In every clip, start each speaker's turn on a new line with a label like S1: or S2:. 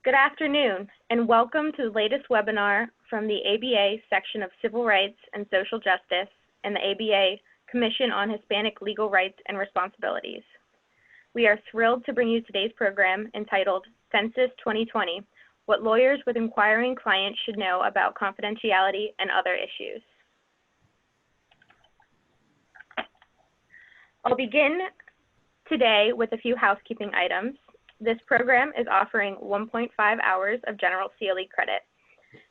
S1: Good afternoon, and welcome to the latest webinar from the ABA section of Civil Rights and Social Justice and the ABA Commission on Hispanic Legal Rights and Responsibilities. We are thrilled to bring you today's program entitled Census 2020, What Lawyers with Inquiring Clients Should Know About Confidentiality and Other Issues. I'll begin today with a few housekeeping items. This program is offering 1.5 hours of general CLE credit.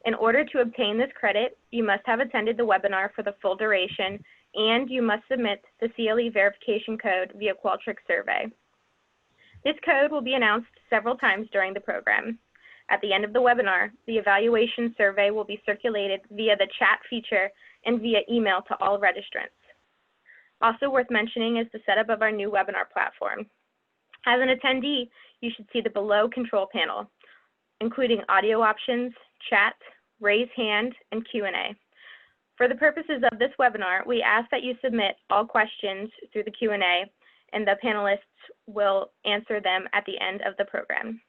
S1: In order to obtain this credit, you must have attended the webinar for the full duration, and you must submit the CLE verification code via Qualtrics survey. This code will be announced several times during the program. At the end of the webinar, the evaluation survey will be circulated via the chat feature and via email to all registrants. Also worth mentioning is the setup of our new webinar platform. As an attendee, you should see the below control panel, including audio options, chat, raise hand, and Q&A. For the purposes of this webinar, we ask that you submit all questions through the Q&A, and the panelists will answer them at the end of the program.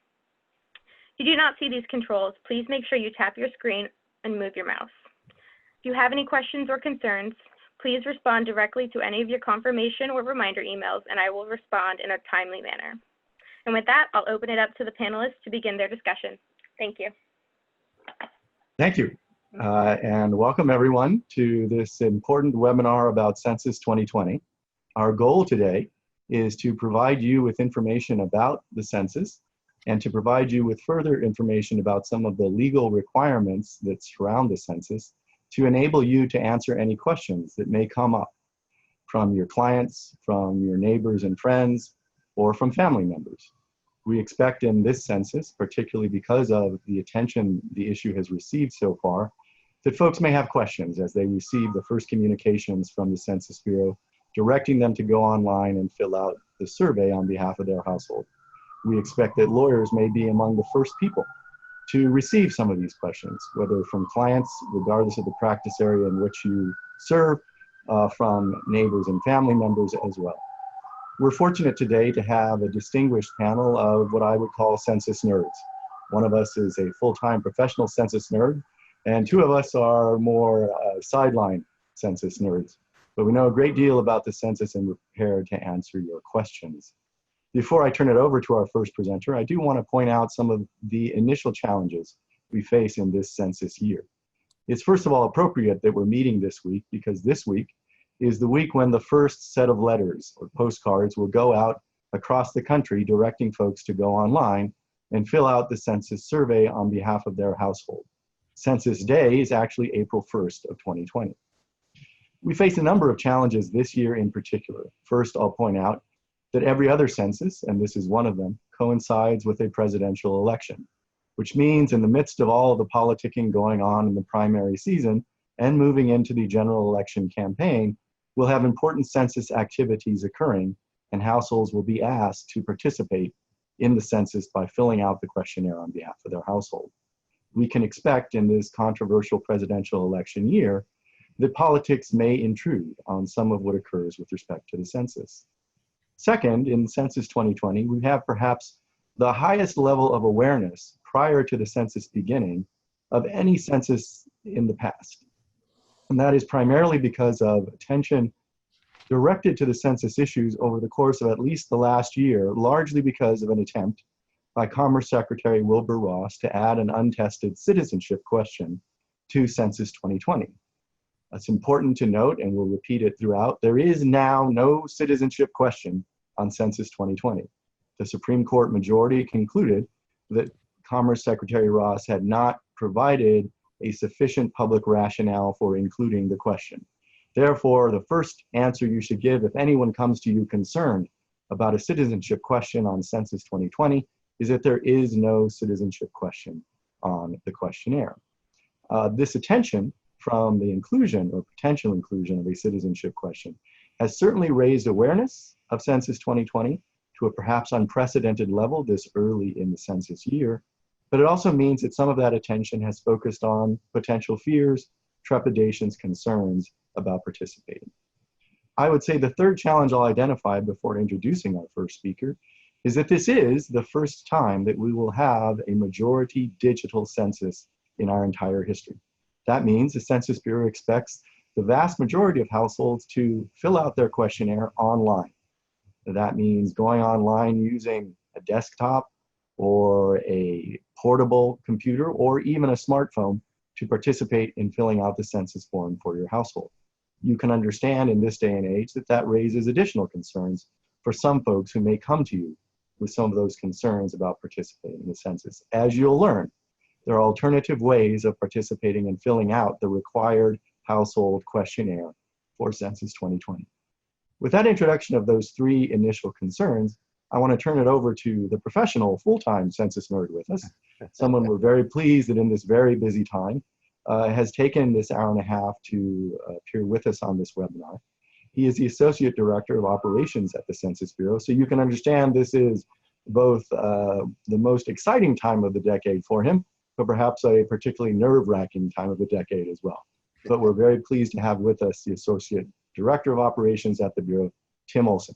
S1: If you do not see these controls, please make sure you tap your screen and move your mouse. If you have any questions or concerns, please respond directly to any of your confirmation or reminder emails, and I will respond in a timely manner. And with that, I'll open it up to the panelists to begin their discussion. Thank you.
S2: Thank you. And welcome everyone to this important webinar about Census 2020. Our goal today is to provide you with information about the census and to provide you with further information about some of the legal requirements that surround the census to enable you to answer any questions that may come up from your clients, from your neighbors and friends, or from family members. We expect in this census, particularly because of the attention the issue has received so far, that folks may have questions as they receive the first communications from the Census Bureau, directing them to go online and fill out the survey on behalf of their household. We expect that lawyers may be among the first people to receive some of these questions, whether from clients, regardless of the practice area in which you serve, from neighbors and family members as well. We're fortunate today to have a distinguished panel of what I would call census nerds. One of us is a full-time professional census nerd, and two of us are more sideline census nerds. But we know a great deal about the census and we're prepared to answer your questions. Before I turn it over to our first presenter, I do want to point out some of the initial challenges we face in this census year. It's first of all appropriate that we're meeting this week because this week is the week when the first set of letters or postcards will go out across the country directing folks to go online and fill out the census survey on behalf of their household. Census Day is actually April 1st of 2020. We face a number of challenges this year in particular. First, I'll point out that every other census, and this is one of them, coincides with a presidential election, which means in the midst of all of the politicking going on in the primary season and moving into the general election campaign, we'll have important census activities occurring, and households will be asked to participate in the census by filling out the questionnaire on behalf of their household. We can expect in this controversial presidential election year that politics may intrude on some of what occurs with respect to the census. Second, in Census 2020, we have perhaps the highest level of awareness prior to the census beginning of any census in the past. And that is primarily because of attention directed to the census issues over the course of at least the last year, largely because of an attempt by Commerce Secretary Wilbur Ross to add an untested citizenship question to Census 2020. It's important to note, and we'll repeat it throughout, there is now no citizenship question on Census 2020. The Supreme Court majority concluded that Commerce Secretary Ross had not provided a sufficient public rationale for including the question. Therefore, the first answer you should give if anyone comes to you concerned about a citizenship question on Census 2020 is that there is no citizenship question on the questionnaire. This attention from the inclusion or potential inclusion of a citizenship question has certainly raised awareness of Census 2020 to a perhaps unprecedented level this early in the census year, but it also means that some of that attention has focused on potential fears, trepidations, concerns about participating. I would say the third challenge I'll identify before introducing our first speaker is that this is the first time that we will have a majority digital census in our entire history. That means the Census Bureau expects the vast majority of households to fill out their questionnaire online. That means going online using a desktop or a portable computer or even a smartphone to participate in filling out the census form for your household. You can understand in this day and age that that raises additional concerns for some folks who may come to you with some of those concerns about participating in the census. As you'll learn, there are alternative ways of participating and filling out the required household questionnaire for Census 2020. With that introduction of those three initial concerns, I want to turn it over to the professional full-time census nerd with us, someone we're very pleased that in this very busy time has taken this hour and a half to appear with us on this webinar. He is the Associate Director of Operations at the Census Bureau, so you can understand this is both the most exciting time of the decade for him, but perhaps a particularly nerve-wracking time of the decade as well. But we're very pleased to have with us the Associate Director of Operations at the Bureau, Tim Olson.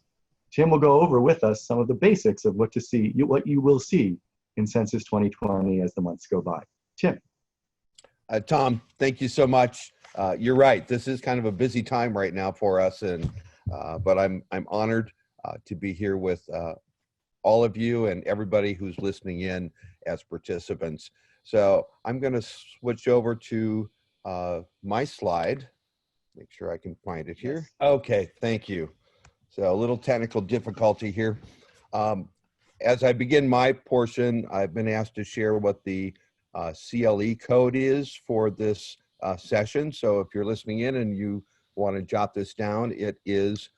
S2: Tim will go over with us some of the basics of what you will see in Census 2020 as the months go by. Tim.
S3: Tom, thank you so much. You're right. This is kind of a busy time right now for us, and but I'm honored to be here with all of you and everybody who's listening in as participants. So I'm going to switch over to my slide. Make sure I can find it here. Yes. Okay, thank you. So a little technical difficulty here. As I begin my portion, I've been asked to share what the CLE code is for this session. So if you're listening in and you want to jot this down, it is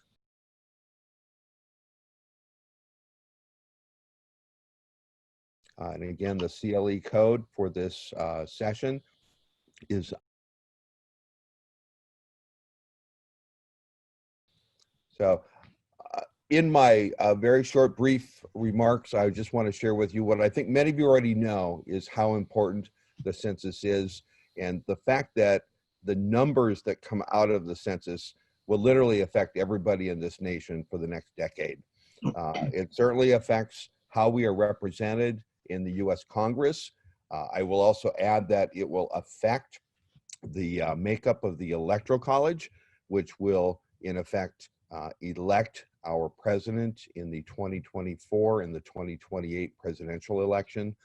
S3: and again, the CLE code for this session is so. In my very short, brief remarks, I just want to share with you what I think many of you already know is how important the census is, and the fact that the numbers that come out of the census will literally affect everybody in this nation for the next decade. It certainly affects how we are represented in the U.S. Congress. I will also add that it will affect the makeup of the Electoral College, which will, in effect, elect our president in the 2024 and the 2028 presidential election,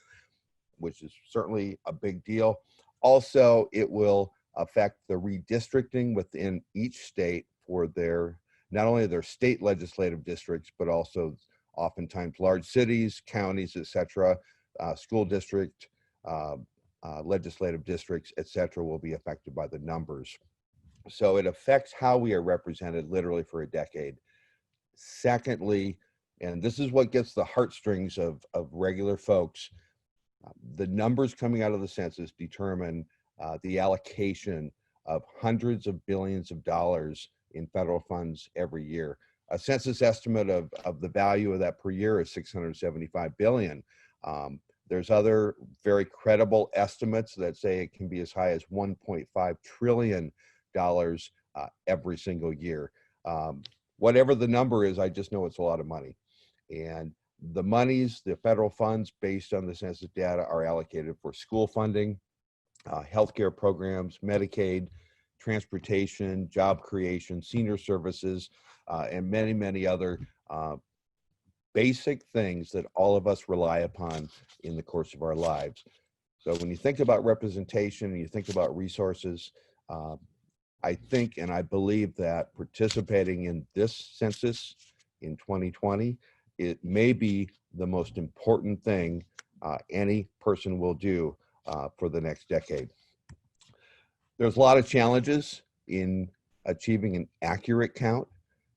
S3: which is certainly a big deal. Also, it will affect the redistricting within each state for their, not only their state legislative districts, but also oftentimes large cities, counties, etc., school district, legislative districts, etc., will be affected by the numbers. So it affects how we are represented literally for a decade. Secondly, and this is what gets the heartstrings of regular folks, the numbers coming out of the census determine the allocation of hundreds of billions of dollars in federal funds every year. A census estimate of the value of that per year is $675 billion. There's other very credible estimates that say it can be as high as $1.5 trillion every single year. Whatever the number is, I just know it's a lot of money. And the monies, the federal funds based on the census data are allocated for school funding, healthcare programs, Medicaid, transportation, job creation, senior services, and many, many other basic things that all of us rely upon in the course of our lives. So when you think about representation and you think about resources, I think and I believe that participating in this census in 2020, it may be the most important thing any person will do for the next decade. There's a lot of challenges in achieving an accurate count,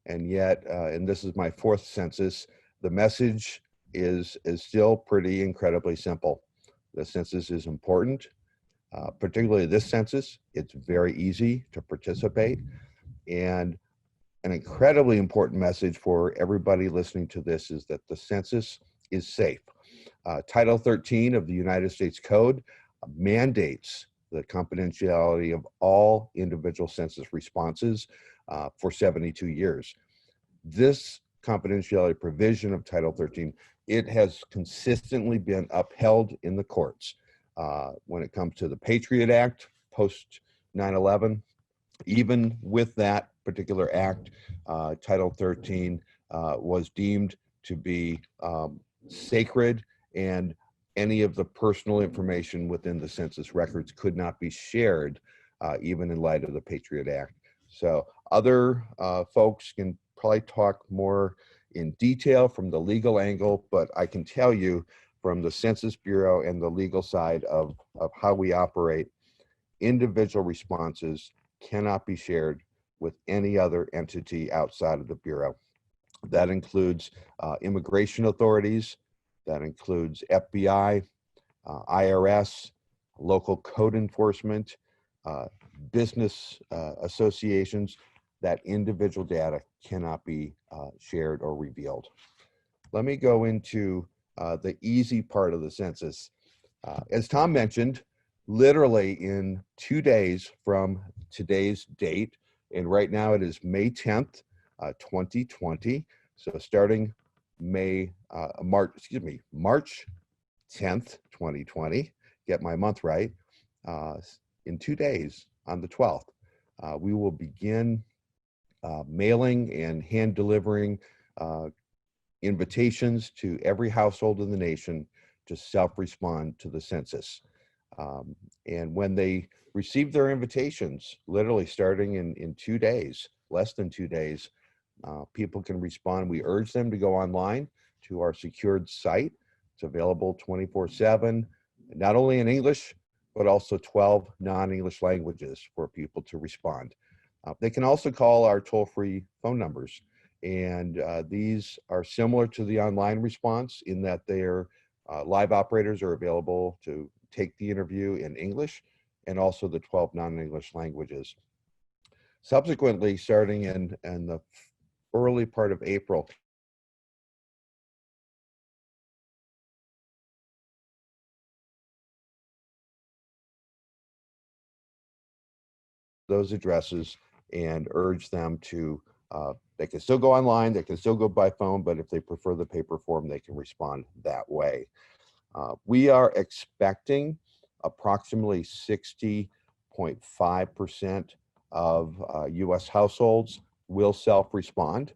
S3: and yet, and this is my fourth census, the message is still pretty incredibly simple. The census is important. Particularly this census, it's very easy to participate, and an incredibly important message for everybody listening to this is that the census is safe. Title 13 of the United States Code mandates the confidentiality of all individual census responses for 72 years. This confidentiality provision of Title 13, it has consistently been upheld in the courts. When it comes to the Patriot Act, post 9/11, even with that particular act, Title 13 was deemed to be sacred, and any of the personal information within the census records could not be shared, even in light of the Patriot Act. So other folks can probably talk more in detail from the legal angle, but I can tell you from the Census Bureau and the legal side of how we operate, individual responses cannot be shared with any other entity outside of the Bureau. That includes immigration authorities, that includes FBI, IRS, local code enforcement, business associations. That individual data cannot be shared or revealed. Let me go into the easy part of the census. As Tom mentioned, literally in 2 days from today's date, and right now it is May 10th, 2020. So starting March 10th, 2020, get my month right, in 2 days on the 12th, we will begin mailing and hand delivering invitations to every household in the nation to self-respond to the census. And when they receive their invitations, literally starting in 2 days, less than 2 days, people can respond. We urge them to go online to our secured site. It's available 24/7, not only in English, but also 12 non-English languages for people to respond. They can also call our toll-free phone numbers. And these are similar to the online response in that their live operators are available to take the interview in English and also the 12 non-English languages. Subsequently, starting in the early part of April, those addresses and urge them to, they can still go online, they can still go by phone, but if they prefer the paper form, they can respond that way. We are expecting approximately 60.5% of US households will self-respond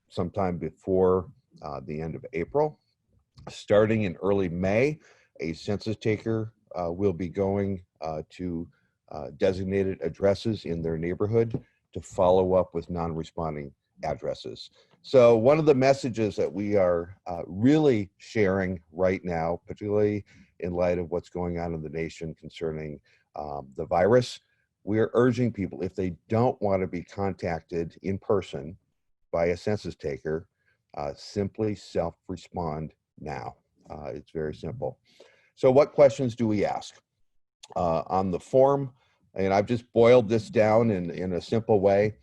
S3: sometime before the end of April. Starting in early May, a census taker will be going to designated addresses in their neighborhood to follow up with non-responding addresses. So one of the messages that we are really sharing right now, particularly in light of what's going on in the nation concerning the virus, we're urging people, if they don't want to be contacted in person by a census taker, simply self-respond now. It's very simple. So what questions do we ask? On the form, and I've just boiled this down in a simple way.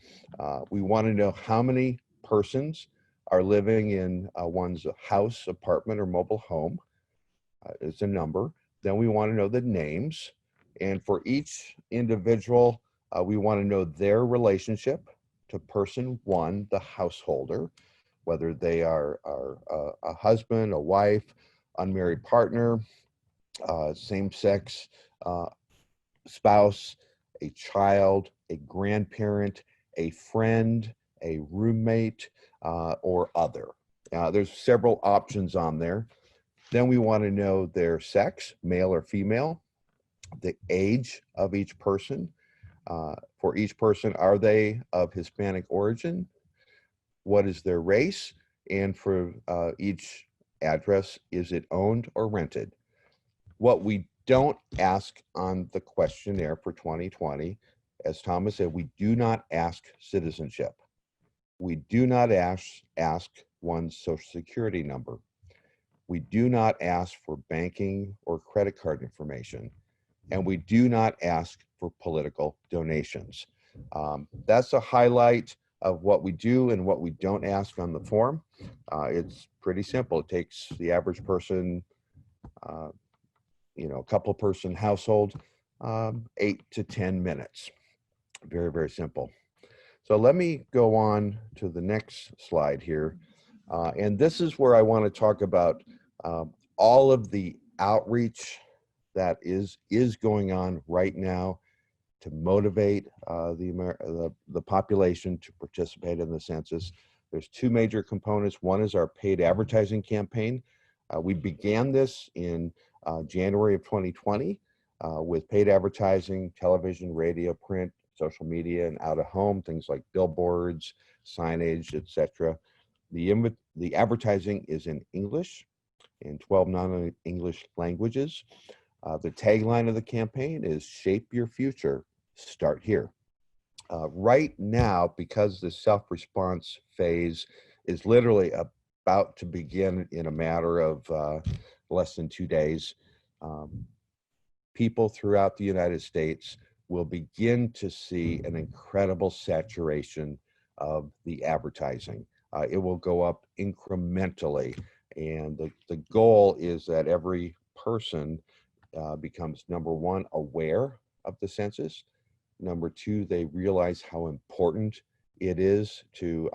S3: We want to know how many persons are living in one's house, apartment, or mobile home. It's a number. Then we want to know the names. And for each individual, we want to know their relationship to person one, the householder, whether they are a husband, a wife, unmarried partner, same-sex spouse, a child, a grandparent, a friend, a roommate, or other. There's several options on there. Then we want to know their sex, male or female, the age of each person. For each person, are they of Hispanic origin? What is their race? And for each address, is it owned or rented? What we don't ask on the questionnaire for 2020, as Thomas said, we do not ask citizenship. We do not ask one's social security number. We do not ask for banking or credit card information. And we do not ask for political donations. That's a highlight of what we do and what we don't ask on the form. It's pretty simple. It takes the average person, a couple person household, 8 to 10 minutes. Very, very simple. So let me go on to the next slide here. And this is where I want to talk about all of the outreach that is going on right now to motivate the population to participate in the census. There's two major components. One is our paid advertising campaign. We began this in January of 2020 with paid advertising, television, radio, print, social media, and out of home, things like billboards, signage, etc. The advertising is in English, in 12 non-English languages. The tagline of the campaign is "Shape Your Future, Start Here." Right now, because the self-response phase is literally about to begin in a matter of less than 2 days, people throughout the United States will begin to see an incredible saturation of the advertising. It will go up incrementally, and the goal is that every person becomes, number one, aware of the census. Number two, they realize how important it is to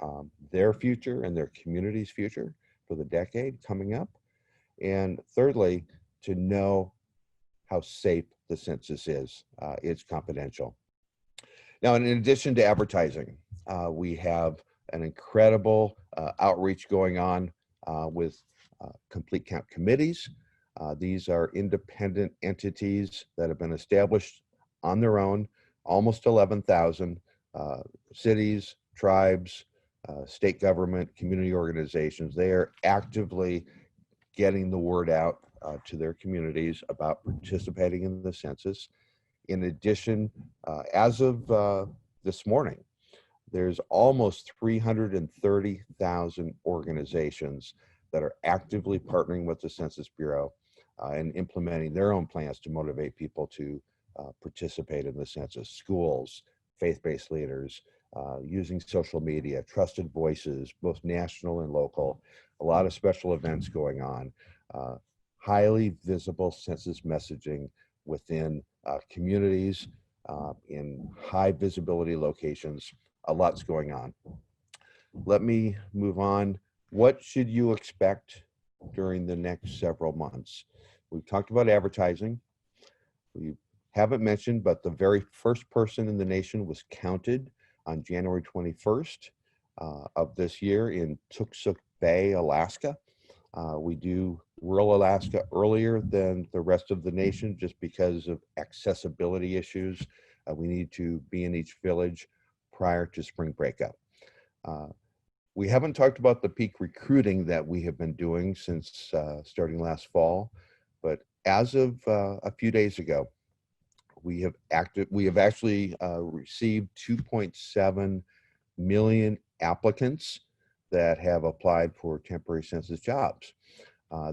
S3: their future and their community's future for the decade coming up. And thirdly, to know how safe the census is. It's confidential. Now, in addition to advertising, we have an incredible outreach going on with complete count committees. These are independent entities that have been established on their own, almost 11,000 cities, tribes, state government, community organizations. They are actively getting the word out to their communities about participating in the census. In addition, as of this morning, there's almost 330,000 organizations that are actively partnering with the Census Bureau and implementing their own plans to motivate people to participate in the census. Schools, faith-based leaders, using social media, trusted voices, both national and local, a lot of special events going on, highly visible census messaging within communities in high visibility locations. A lot's going on. Let me move on. What should you expect during the next several months? We've talked about advertising. We haven't mentioned, but the very first person in the nation was counted on January 21st of this year in Tooksuk Bay, Alaska. We do rural Alaska earlier than the rest of the nation just because of accessibility issues. We need to be in each village prior to spring breakup. We haven't talked about the peak recruiting that we have been doing since starting last fall, but as of a few days ago, we have actually received 2.7 million applicants that have applied for temporary census jobs.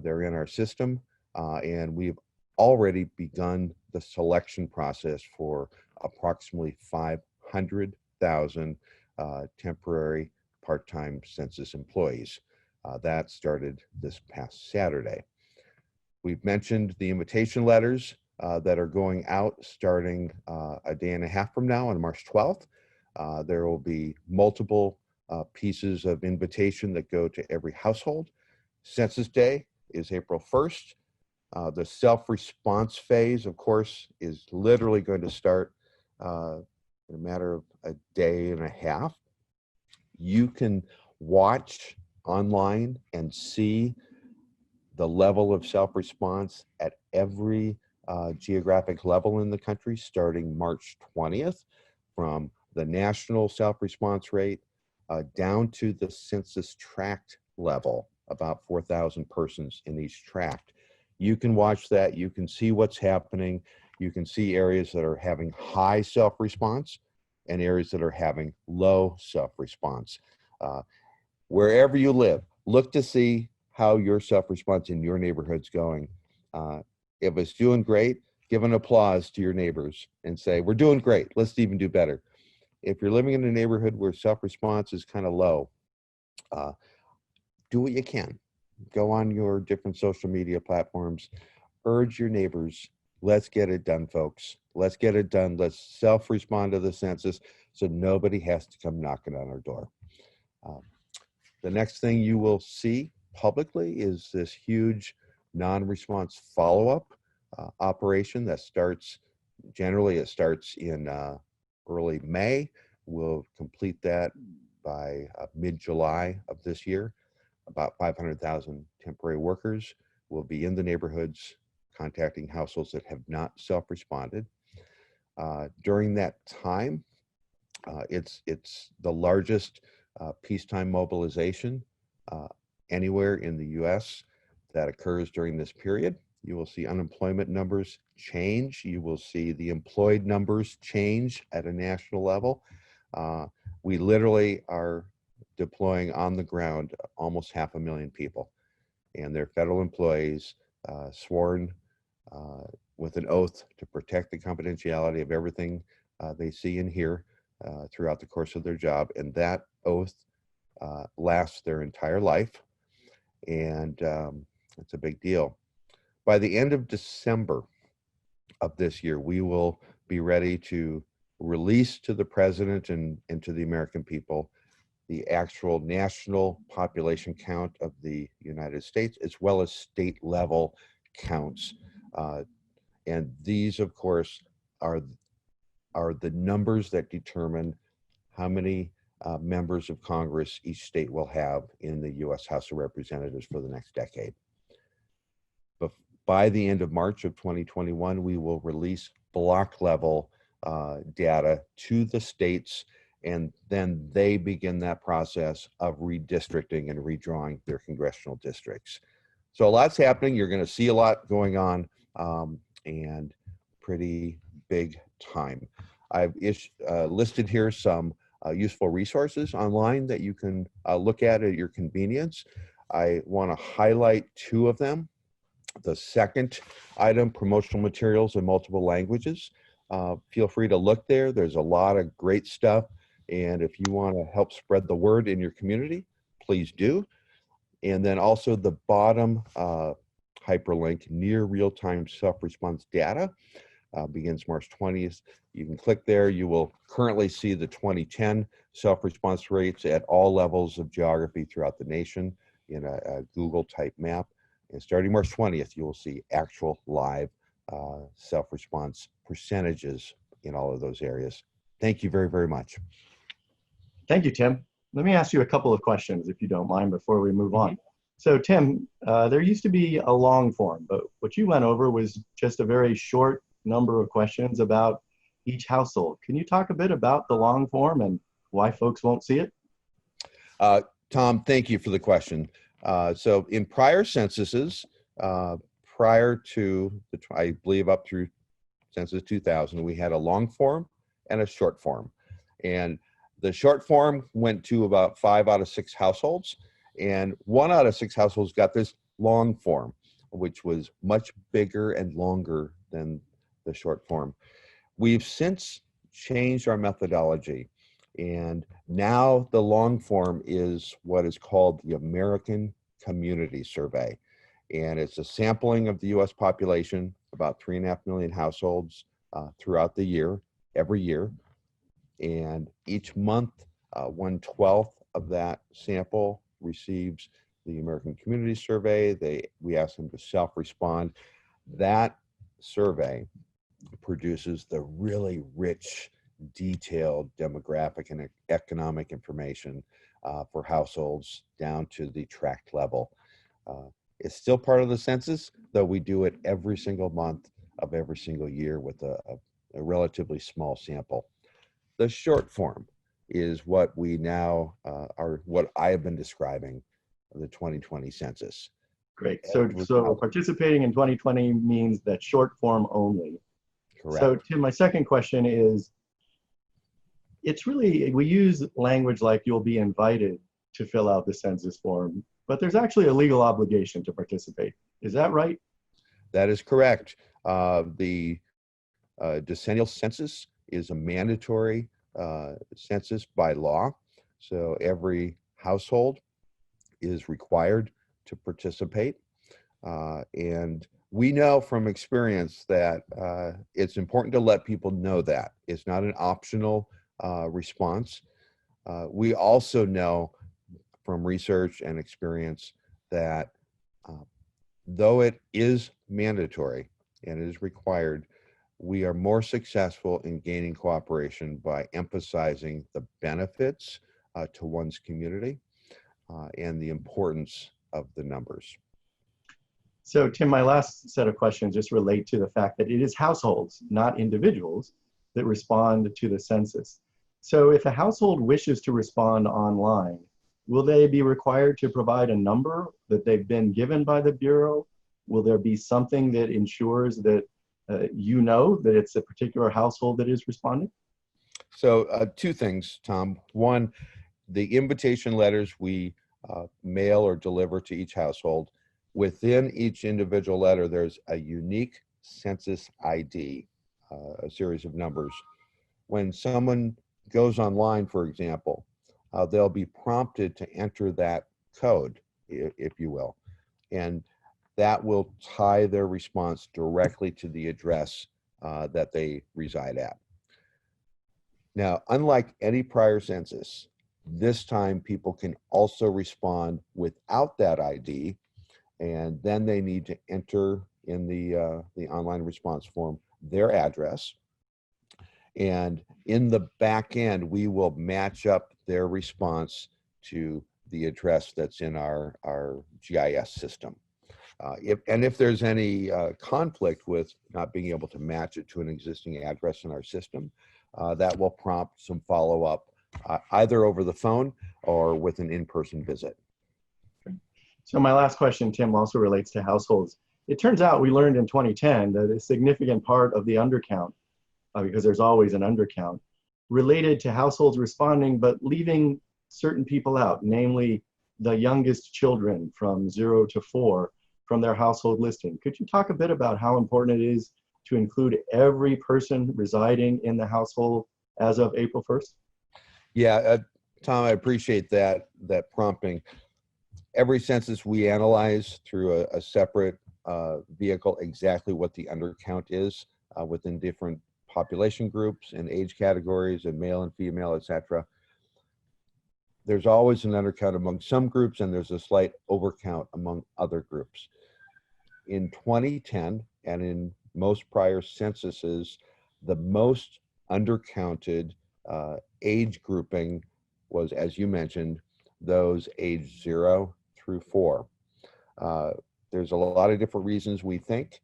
S3: They're in our system, and we've already begun the selection process for approximately 500,000 temporary part-time census employees. That started this past Saturday. We've mentioned the invitation letters that are going out starting a day and a half from now on March 12th. There will be multiple pieces of invitation that go to every household. Census Day is April 1st. The self-response phase, of course, is literally going to start in a matter of a day and a half. You can watch online and see the level of self-response at every geographic level in the country starting March 20th, from the national self-response rate down to the census tract level, about 4,000 persons in each tract. You can watch that. You can see what's happening. You can see areas that are having high self-response and areas that are having low self-response. Wherever you live, look to see how your self-response in your neighborhood's going. If it's doing great, give an applause to your neighbors and say, we're doing great, let's even do better. If you're living in a neighborhood where self-response is kind of low, do what you can. Go on your different social media platforms, urge your neighbors Let's get it done, folks. Let's get it done. Let's self-respond to the census so nobody has to come knocking on our door. The next thing you will see publicly is this huge non-response follow-up operation that starts, generally it starts in early May. We'll complete that by mid-July of this year. About 500,000 temporary workers will be in the neighborhoods contacting households that have not self-responded. During that time, it's the largest peacetime mobilization anywhere in the US that occurs during this period. You will see unemployment numbers change. You will see the employed numbers change at a national level. We literally are deploying on the ground almost 500,000 people, and they're federal employees sworn with an oath to protect the confidentiality of everything they see and hear throughout the course of their job. And that oath lasts their entire life, and it's a big deal. By the end of December of this year, we will be ready to release to the president and to the American people the actual national population count of the United States, as well as state level counts. And these, of course, are the numbers that determine how many members of Congress each state will have in the U.S. House of Representatives for the next decade. But by the end of March of 2021, we will release block level data to the states, and then they begin that process of redistricting and redrawing their congressional districts. So a lot's happening. You're going to see a lot going on, and pretty big time. I've listed here some useful resources online that you can look at your convenience. I want to highlight two of them. The second item, promotional materials in multiple languages. Feel free to look there. There's a lot of great stuff. And if you want to help spread the word in your community, please do. And then also the bottom hyperlink, near real-time self-response data, begins March 20th. You can click there. You will currently see the 2010 self-response rates at all levels of geography throughout the nation in a Google type map. And starting March 20th, you will see actual live self-response percentages in all of those areas. Thank you very, very much.
S2: Thank you, Tim. Let me ask you a couple of questions, if you don't mind, before we move on. So, Tim, there used to be a long form, but what you went over was just a very short number of questions about each household. Can you talk a bit about the long form and why folks won't see it?
S3: Tom, thank you for the question. So in prior censuses, prior to, I believe up through Census 2000, we had a long form and a short form. And the short form went to about 5 out of 6 households, and 1 out of 6 households got this long form, which was much bigger and longer than the short form. We've since changed our methodology, and now the long form is what is called the American Community Survey. And it's a sampling of the US population, about 3.5 million households throughout the year, every year. And each month, 1/12 of that sample receives the American Community Survey. We ask them to self-respond. That survey produces the really rich, detailed demographic and economic information for households down to the tract level. It's still part of the census, though we do it every single month of every single year with a relatively small sample. The short form is what we now what I have been describing, the 2020 census.
S2: Great. So participating in 2020 means that short form only.
S3: Correct.
S2: So Tim, my second question is, it's really, we use language like you'll be invited to fill out the census form, but there's actually a legal obligation to participate. Is that right?
S3: That is correct. The decennial census is a mandatory census by law. So every household is required to participate. And we know from experience that it's important to let people know that. It's not an optional response. We also know from research and experience that though it is mandatory and it is required, we are more successful in gaining cooperation by emphasizing the benefits to one's community and the importance of the numbers.
S2: So Tim, my last set of questions just relate to the fact that it is households, not individuals, that respond to the census. So if a household wishes to respond online, will they be required to provide a number that they've been given by the Bureau? Will there be something that ensures that you know that it's a particular household that is responding?
S3: So two things, Tom. One, the invitation letters we mail or deliver to each household. Within each individual letter, there's a unique census ID, a series of numbers. When someone goes online, for example, they'll be prompted to enter that code, if you will, and that will tie their response directly to the address that they reside at. Now, unlike any prior census, this time people can also respond without that ID, and then they need to enter in the online response form their address. And in the back end, we will match up their response to the address that's in our GIS system. If there's any conflict with not being able to match it to an existing address in our system, that will prompt some follow-up either over the phone or with an in-person visit.
S2: So my last question, Tim, also relates to households. It turns out we learned in 2010 that a significant part of the undercount, because there's always an undercount, related to households responding but leaving certain people out, namely the youngest children from 0 to 4 from their household listing. Could you talk a bit about how important it is to include every person residing in the household as of April 1st?
S3: Yeah, Tom, I appreciate that prompting. Every census we analyze through a separate vehicle exactly what the undercount is within different population groups and age categories and male and female, etc. There's always an undercount among some groups and there's a slight overcount among other groups. In 2010 and in most prior censuses, the most undercounted age grouping was, as you mentioned, those aged 0 through 4. There's a lot of different reasons we think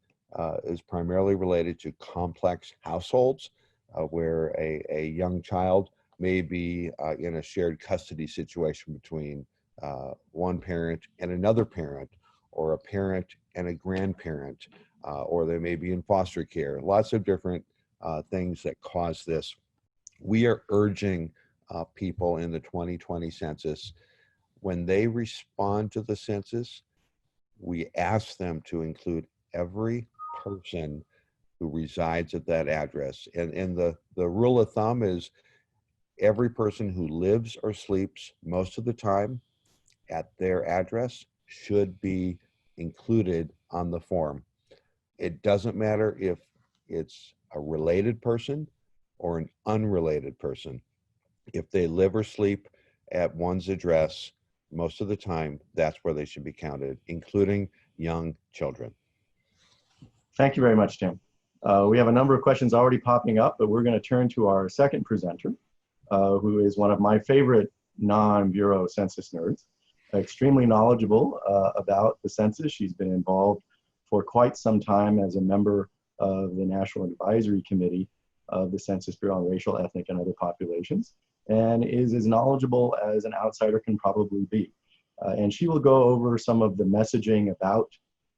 S3: is primarily related to complex households where a young child may be in a shared custody situation between one parent and another parent, or a parent and a grandparent, or they may be in foster care. Lots of different things that cause this. We are urging people in the 2020 census, when they respond to the census, we ask them to include every person who resides at that address. And the rule of thumb is every person who lives or sleeps most of the time at their address should be included on the form. It doesn't matter if it's a related person or an unrelated person. If they live or sleep at one's address, most of the time, that's where they should be counted, including young children.
S2: Thank you very much, Tim. We have a number of questions already popping up, but we're going to turn to our second presenter, who is one of my favorite non-Bureau census nerds, extremely knowledgeable about the census. She's been involved for quite some time as a member of the National Advisory Committee of the Census Bureau on Racial, Ethnic, and Other Populations, and is as knowledgeable as an outsider can probably be. And she will go over some of the messaging about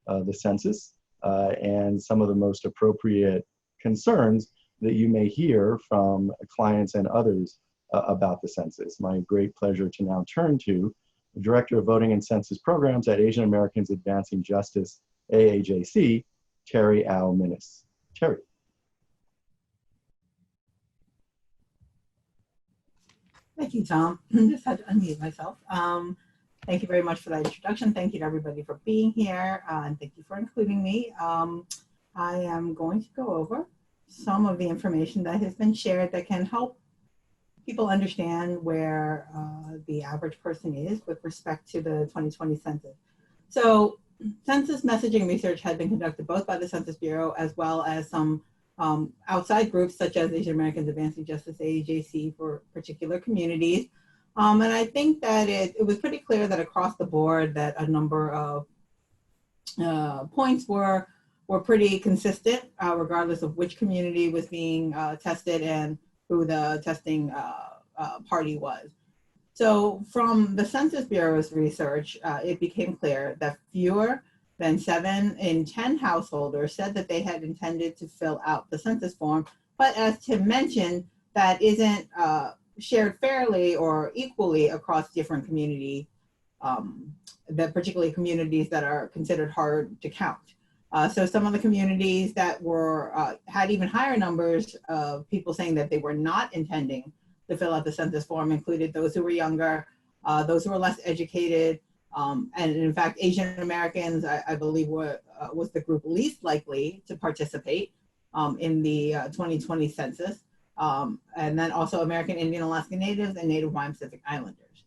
S2: the census and some of the most appropriate concerns that you may hear from clients and others about the census. My great pleasure to now turn to the Director of Voting and Census Programs at Asian Americans Advancing Justice, AAJC, Terry Al-Minnis. Terry.
S4: Thank you, Tom. I just had to unmute myself. Thank you very much for that introduction. Thank you to everybody for being here, and thank you for including me. I am going to go over some of the information that has been shared that can help people understand where the average person is with respect to the 2020 census. So census messaging research had been conducted both by the Census Bureau as well as some outside groups such as Asian Americans Advancing Justice, AAJC, for particular communities. And I think that it was pretty clear that across the board that a number of points were pretty consistent, regardless of which community was being tested and who the testing party was. So from the Census Bureau's research, it became clear that fewer than 7 in 10 householders said that they had intended to fill out the census form. But as Tim mentioned, that isn't shared fairly or equally across different communities, that particularly communities that are considered hard to count. So some of the communities that were had even higher numbers of people saying that they were not intending to fill out the census form included those who were younger, those who were less educated, and in fact, Asian Americans, I believe, was the group least likely to participate in the 2020 census. And then also American Indian Alaska Natives and Native Hawaiian Pacific Islanders.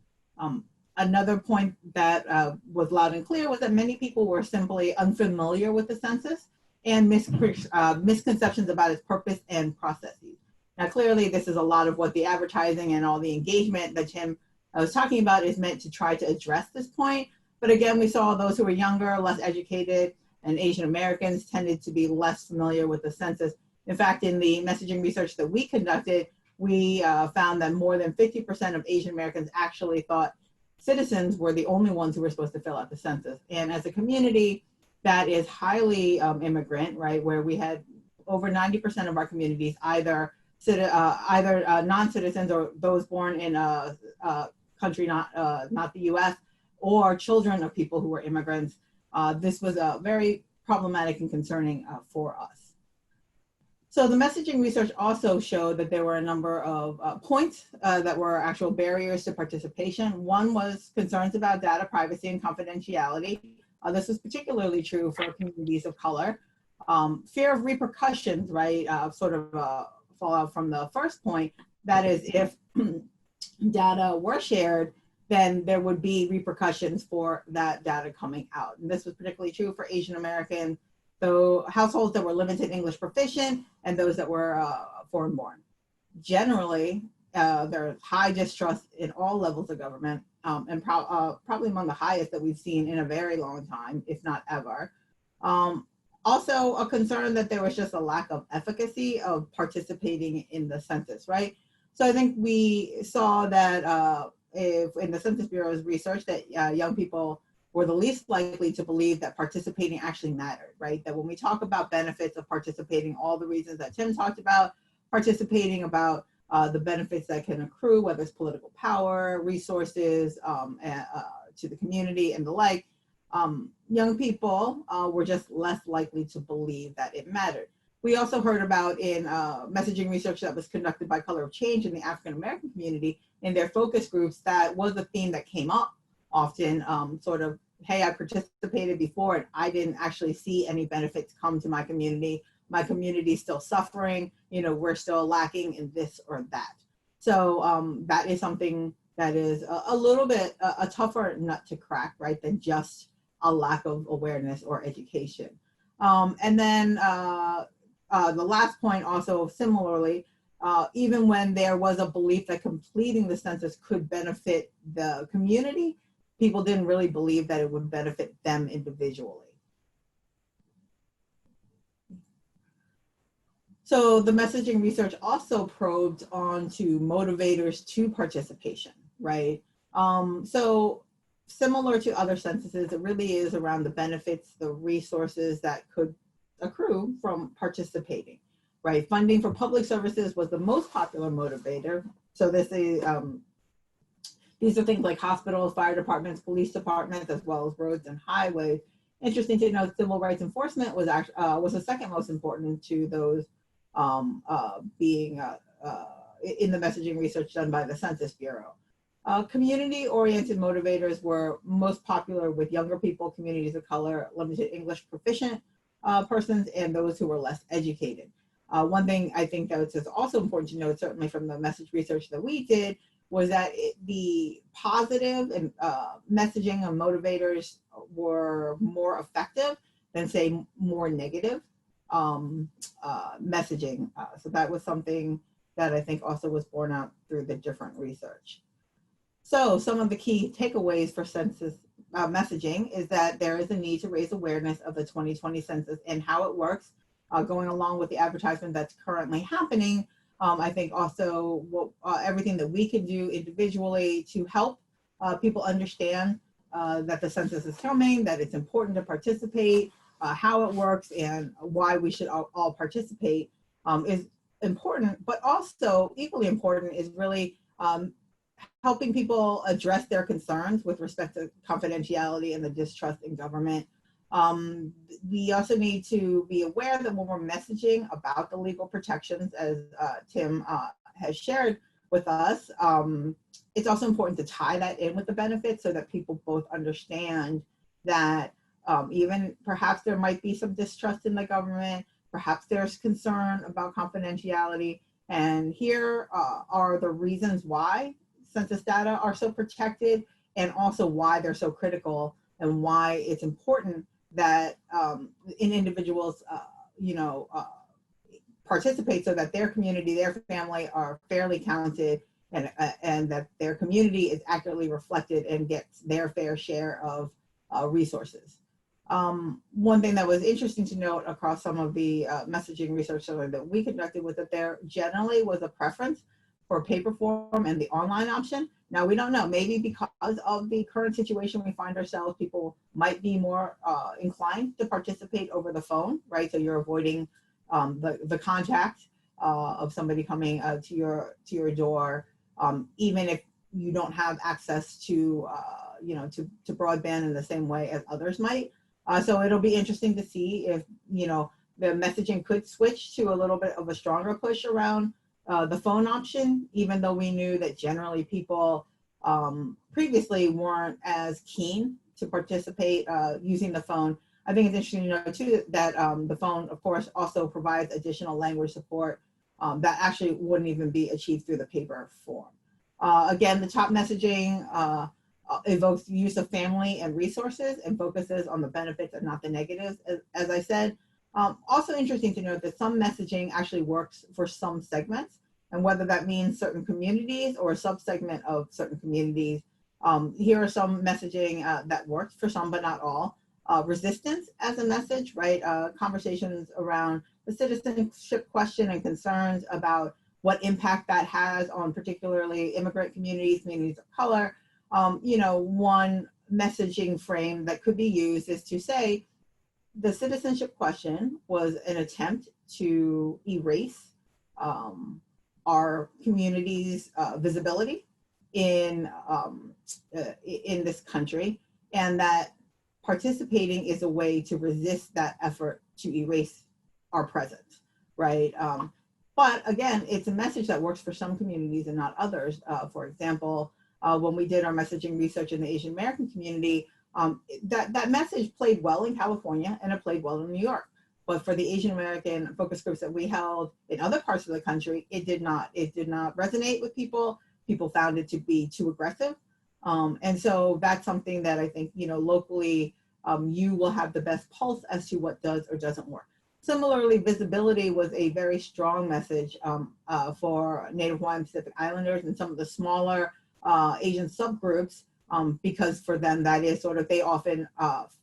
S4: Another point that was loud and clear was that many people were simply unfamiliar with the census and misconceptions about its purpose and processes. Now, clearly, this is a lot of what the advertising and all the engagement that Tim was talking about is meant to try to address this point. But again, we saw those who were younger, less educated, and Asian Americans tended to be less familiar with the census. In fact, in the messaging research that we conducted, we found that more than 50% of Asian Americans actually thought citizens were the only ones who were supposed to fill out the census. And as a community that is highly immigrant, right, where we had over 90% of our communities either non-citizens or those born in a country not the U.S. or children of people who were immigrants, this was very problematic and concerning for us. So the messaging research also showed that there were a number of points that were actual barriers to participation. One was concerns about data privacy and confidentiality. This was particularly true for communities of color. Fear of repercussions, right, sort of fallout from the first point, that is, if data were shared, then there would be repercussions for that data coming out. And this was particularly true for Asian American, so households that were limited English proficient and those that were foreign born. Generally, there's high distrust in all levels of government, and probably among the highest that we've seen in a very long time, if not ever. Also, a concern that there was just a lack of efficacy of participating in the census, right? So I think we saw that if in the Census Bureau's research that young people were the least likely to believe that participating actually mattered, right? That when we talk about benefits of participating, all the reasons that Tim talked about, participating about the benefits that can accrue, whether it's political power, resources to the community and the like, young people were just less likely to believe that it mattered. We also heard about in messaging research that was conducted by Color of Change in the African American community in their focus groups, that was a theme that came up often, sort of, hey, I participated before and I didn't actually see any benefits come to my community. My community is still suffering, you know, we're still lacking in this or that. So that is something that is a little bit a tougher nut to crack, right, than just a lack of awareness or education. And then the last point also similarly, even when there was a belief that completing the census could benefit the community, people didn't really believe that it would benefit them individually. So the messaging research also probed onto motivators to participation, right? So similar to other censuses, it really is around the benefits, the resources that could accrue from participating, right? Funding for public services was the most popular motivator. So this is, these are things like hospitals, fire departments, police departments, as well as roads and highways. Interesting to note, civil rights enforcement was actually was the second most important to those being in the messaging research done by the Census Bureau. Community-oriented motivators were most popular with younger people, communities of color, limited English proficient persons, and those who were less educated. One thing I think that is also important to note, certainly from the message research that we did, was that the positive and messaging of motivators were more effective than, say, more negative messaging. So that was something that I think also was borne out through the different research. So some of the key takeaways for census messaging is that there is a need to raise awareness of the 2020 census and how it works, going along with the advertisement that's currently happening. I think also everything that we can do individually to help people understand that the census is coming, that it's important to participate, how it works, and why we should all participate is important. But also equally important is really helping people address their concerns with respect to confidentiality and the distrust in government. We also need to be aware that when we're messaging about the legal protections, as Tim has shared with us, it's also important to tie that in with the benefits so that people both understand that even perhaps there might be some distrust in the government, perhaps there's concern about confidentiality, and here are the reasons why census data are so protected, and also why they're so critical, and why it's important that in individuals, participate so that their community, their family are fairly counted, and that their community is accurately reflected and gets their fair share of resources. One thing that was interesting to note across some of the messaging research that we conducted was that there generally was a preference for paper form and the online option. Now, we don't know, maybe because of the current situation we find ourselves, people might be more inclined to participate over the phone, right? So you're avoiding the contact of somebody coming to your door, even if you don't have access to broadband in the same way as others might. So it'll be interesting to see if, the messaging could switch to a little bit of a stronger push around the phone option, even though we knew that generally people previously weren't as keen to participate using the phone. I think it's interesting to know too that the phone, of course, also provides additional language support that actually wouldn't even be achieved through the paper form. Again, the top messaging evokes the use of family and resources and focuses on the benefits and not the negatives, as I said. Also interesting to note that some messaging actually works for some segments, and whether that means certain communities or a subsegment of certain communities. Here are some messaging that works for some, but not all. Resistance as a message, right? Conversations around the citizenship question and concerns about what impact that has on particularly immigrant communities, communities of color. One messaging frame that could be used is to say the citizenship question was an attempt to erase our community's visibility in this country, and that participating is a way to resist that effort to erase our presence, right? But again, it's a message that works for some communities and not others. For example, when we did our messaging research in the Asian American community, that message played well in California and it played well in New York. But for the Asian American focus groups that we held in other parts of the country, it did not resonate with people. People found it to be too aggressive. And so that's something that I think, locally, you will have the best pulse as to what does or doesn't work. Similarly, visibility was a very strong message for Native Hawaiian Pacific Islanders and some of the smaller Asian subgroups, because for them that is sort of, they often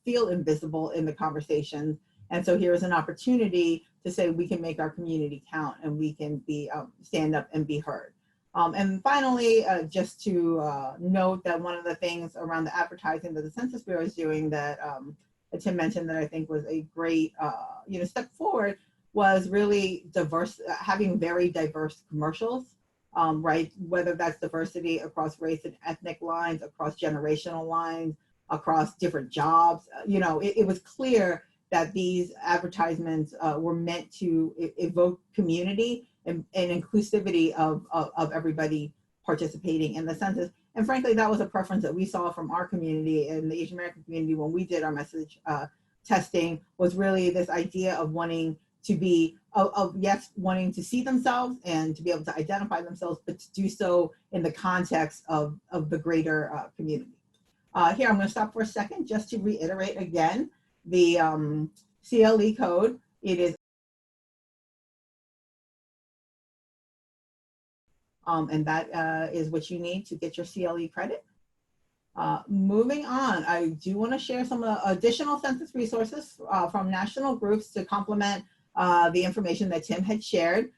S4: feel invisible in the conversations. And so here's an opportunity to say we can make our community count and we can be stand up and be heard. And finally, just to note that one of the things around the advertising that the Census Bureau is doing that Tim mentioned that I think was a great step forward was really having very diverse commercials. Right? Whether that's diversity across race and ethnic lines, across generational lines, across different jobs. It was clear that these advertisements were meant to evoke community and inclusivity of everybody participating in the census. And frankly, that was a preference that we saw from our community and the Asian American community when we did our message testing, was really this idea of wanting to be, yes, wanting to see themselves and to be able to identify themselves, but to do so in the context of the greater community. Here, I'm going to stop for a second just to reiterate again the CLE code. It is and that is what you need to get your CLE credit. Moving on, I do want to share some additional census resources from national groups to complement the information that Tim had shared.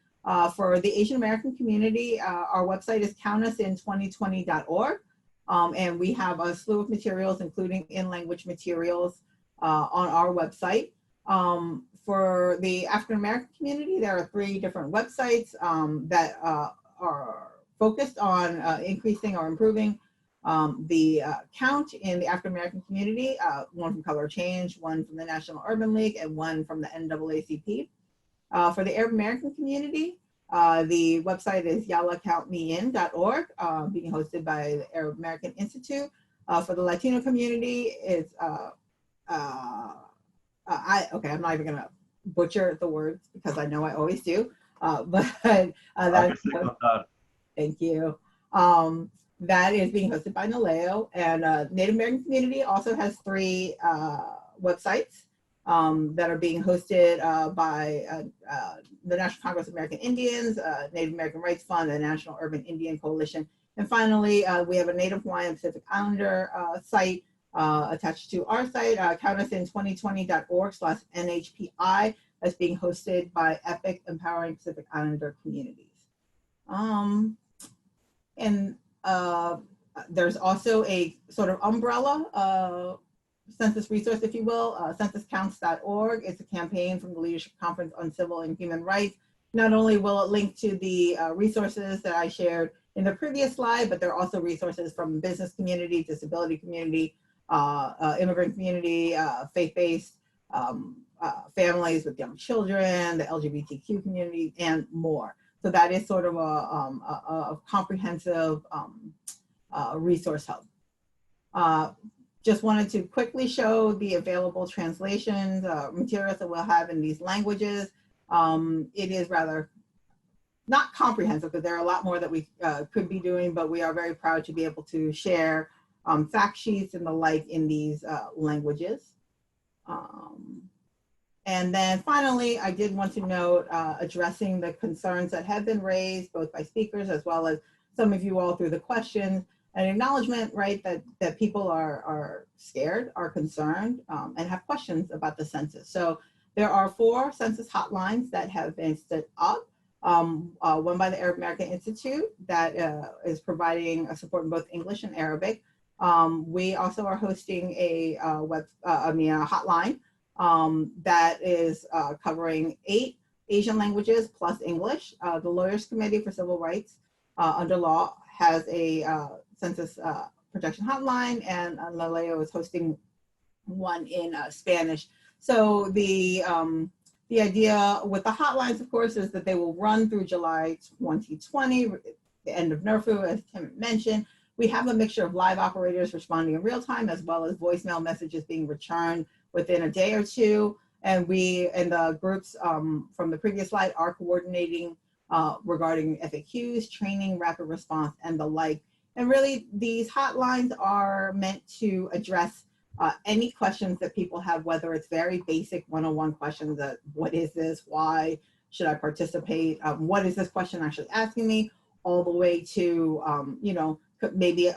S4: For the Asian American community, our website is countusin2020.org, and we have a slew of materials, including in-language materials on our website. For the African American community, there are 3 different websites that are focused on increasing or improving the count in the African American community, one from Color Change, one from the National Urban League, and one from the NAACP. For the Arab American community, the website is yallacountmein.org, being hosted by the Arab American Institute. For the Latino community, it's, I'm not even gonna butcher the words because I know I always do, but that's, thank you. That is being hosted by Naleo, and Native American community also has 3 websites that are being hosted by the National Congress of American Indians, Native American Rights Fund, the National Urban Indian Coalition. And finally, we have a Native Hawaiian Pacific Islander site attached to our site, countusin2020.org/NHPI, that's being hosted by EPIC, Empowering Pacific Islander Communities. There's also a sort of umbrella census resource, if you will, censuscounts.org. It's a campaign from the Leadership Conference on Civil and Human Rights. Not only will it link to the resources that I shared in the previous slide, but there are also resources from the business community, disability community, immigrant community, faith-based families with young children, the LGBTQ community, and more. So that is sort of a comprehensive resource hub. Just wanted to quickly show the available translations, materials that we'll have in these languages. It is rather not comprehensive, because there are a lot more that we could be doing, but we are very proud to be able to share fact sheets and the like in these languages. And then finally, I did want to note addressing the concerns that have been raised both by speakers as well as some of you all through the questions, an acknowledgement, right, that people are scared, are concerned, and have questions about the census. So there are 4 census hotlines that have been stood up. One by the Arab American Institute that is providing support in both English and Arabic. We also are hosting a hotline that is covering 8 Asian languages plus English. The Lawyers Committee for Civil Rights under law has a census protection hotline, and Laleo is hosting one in Spanish. So the idea with the hotlines, of course, is that they will run through July 2020, the end of NRFU, as Tim mentioned. We have a mixture of live operators responding in real time, as well as voicemail messages being returned within a day or 2. And we and the groups from the previous slide are coordinating regarding FAQs, training, rapid response, and the like. And really, these hotlines are meant to address any questions that people have, whether it's very basic one-on-one questions that, what is this? Why should I participate? What is this question actually asking me? All the way to, you know, maybe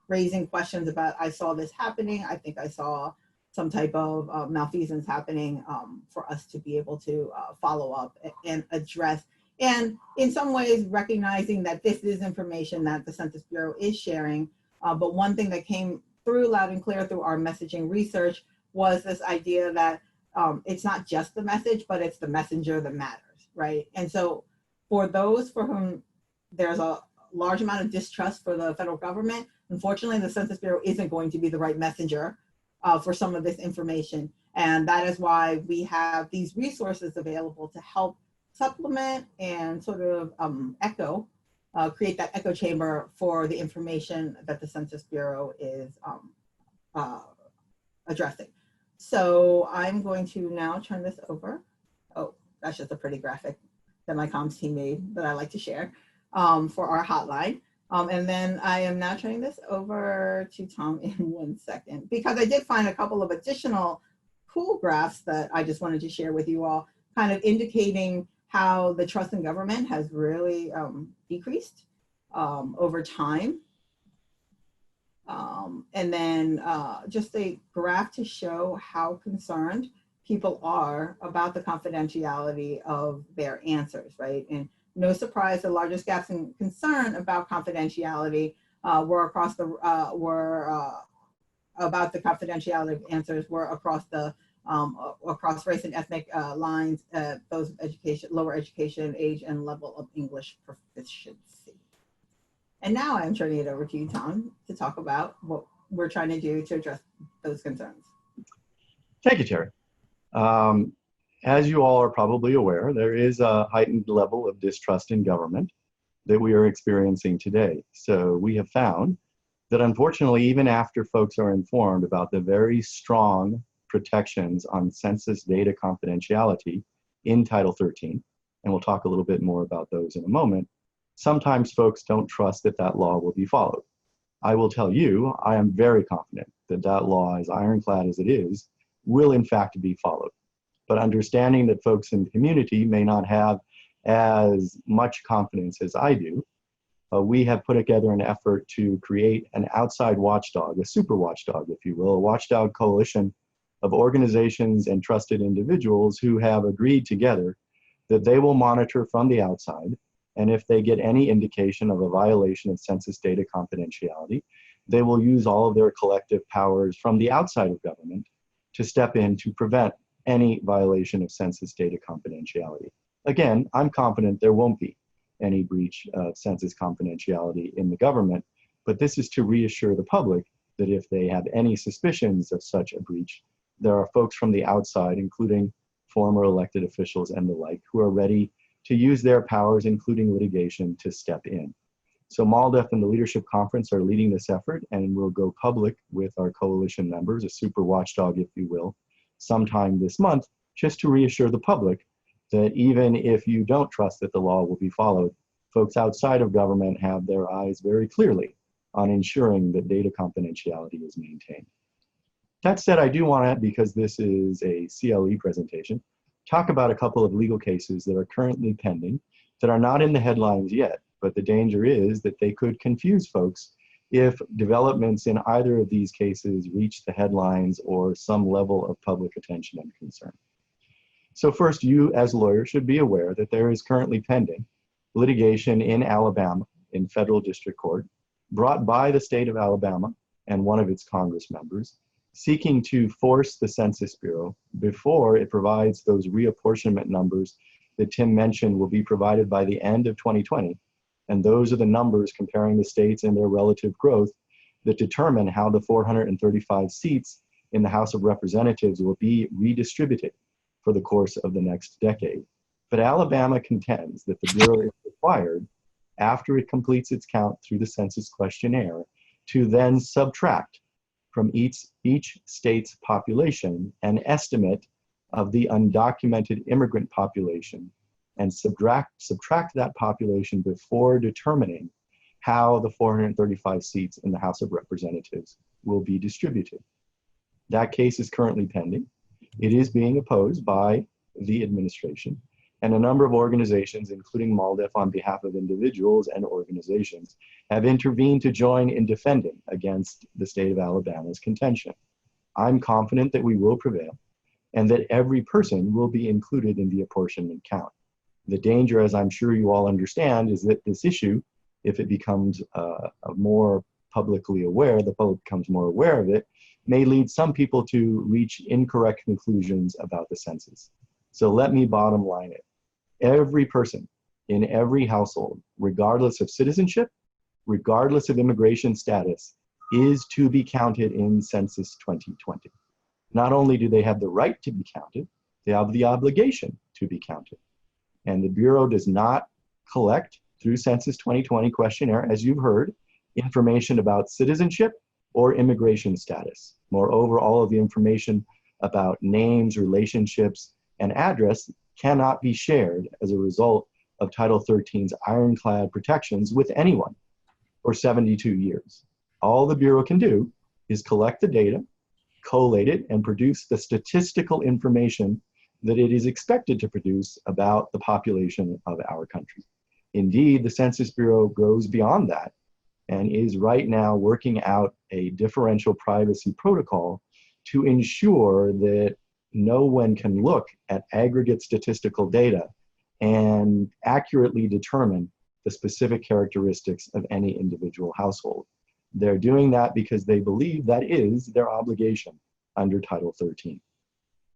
S4: raising questions about, I saw this happening. I think I saw some type of malfeasance happening for us to be able to follow up and address. And in some ways, recognizing that this is information that the Census Bureau is sharing. But one thing that came through loud and clear through our messaging research was this idea that it's not just the message, but it's the messenger that matters, right? And so for those for whom there's a large amount of distrust for the federal government, unfortunately, the Census Bureau isn't going to be the right messenger for some of this information. And that is why we have these resources available to help supplement and sort of echo create that echo chamber for the information that the Census Bureau is addressing. So I'm going to now turn this over. Oh, that's just a pretty graphic that my comms team made that I like to share for our hotline. And then I am now turning this over to Tom in 1 second, because I did find a couple of additional cool graphs that I just wanted to share with you all, kind of indicating how the trust in government has really decreased over time. And then just a graph to show how concerned people are about the confidentiality of their answers, right? And no surprise, the largest gaps in concern about confidentiality were across the about the confidentiality of answers were across the across race and ethnic lines, those of education, lower education, age, and level of English proficiency. And now I'm turning it over to you, Tom, to talk about what we're trying to do to address those concerns.
S2: Thank you, Terry. As you all are probably aware, there is a heightened level of distrust in government that we are experiencing today. So we have found that unfortunately, even after folks are informed about the very strong protections on census data confidentiality in Title 13, and we'll talk a little bit more about those in a moment, sometimes folks don't trust that that law will be followed. I will tell you, I am very confident that that law, as ironclad as it is, will in fact be followed. But understanding that folks in the community may not have as much confidence as I do, we have put together an effort to create an outside watchdog, a super watchdog, if you will, a watchdog coalition of organizations and trusted individuals who have agreed together that they will monitor from the outside, and if they get any indication of a violation of census data confidentiality, they will use all of their collective powers from the outside of government to step in to prevent any violation of census data confidentiality. Again, I'm confident there won't be any breach of census confidentiality in the government, but this is to reassure the public that if they have any suspicions of such a breach, there are folks from the outside, including former elected officials and the like, who are ready to use their powers, including litigation, to step in. So MALDEF and the Leadership Conference are leading this effort, and we'll go public with our coalition members, a super watchdog, if you will, sometime this month, just to reassure the public that even if you don't trust that the law will be followed, folks outside of government have their eyes very clearly on ensuring that data confidentiality is maintained. That said, I do want to, because this is a CLE presentation, talk about a couple of legal cases that are currently pending that are not in the headlines yet, but the danger is that they could confuse folks if developments in either of these cases reach the headlines or some level of public attention and concern. So first, you as lawyers should be aware that there is currently pending litigation in Alabama in federal district court brought by the state of Alabama and one of its Congress members seeking to force the Census Bureau, before it provides those reapportionment numbers that Tim mentioned will be provided by the end of 2020. And those are the numbers comparing the states and their relative growth that determine how the 435 seats in the House of Representatives will be redistributed for the course of the next decade. But Alabama contends that the Bureau is required, after it completes its count through the census questionnaire, to then subtract from each state's population an estimate of the undocumented immigrant population and subtract that population before determining how the 435 seats in the House of Representatives will be distributed. That case is currently pending. It is being opposed by the administration, and a number of organizations, including MALDEF on behalf of individuals and organizations, have intervened to join in defending against the state of Alabama's contention. I'm confident that we will prevail and that every person will be included in the apportionment count. The danger, as I'm sure you all understand, is that this issue, if it becomes more publicly aware, the public becomes more aware of it, may lead some people to reach incorrect conclusions about the census. So let me bottom line it. Every person in every household, regardless of citizenship, regardless of immigration status, is to be counted in Census 2020. Not only do they have the right to be counted, they have the obligation to be counted. And the Bureau does not collect through Census 2020 questionnaire, as you've heard, information about citizenship or immigration status. Moreover, all of the information about names, relationships, and address cannot be shared as a result of Title 13's ironclad protections with anyone for 72 years. All the Bureau can do is collect the data, collate it, and produce the statistical information that it is expected to produce about the population of our country. Indeed, the Census Bureau goes beyond that and is right now working out a differential privacy protocol to ensure that no one can look at aggregate statistical data and accurately determine the specific characteristics of any individual household. They're doing that because they believe that is their obligation under Title 13.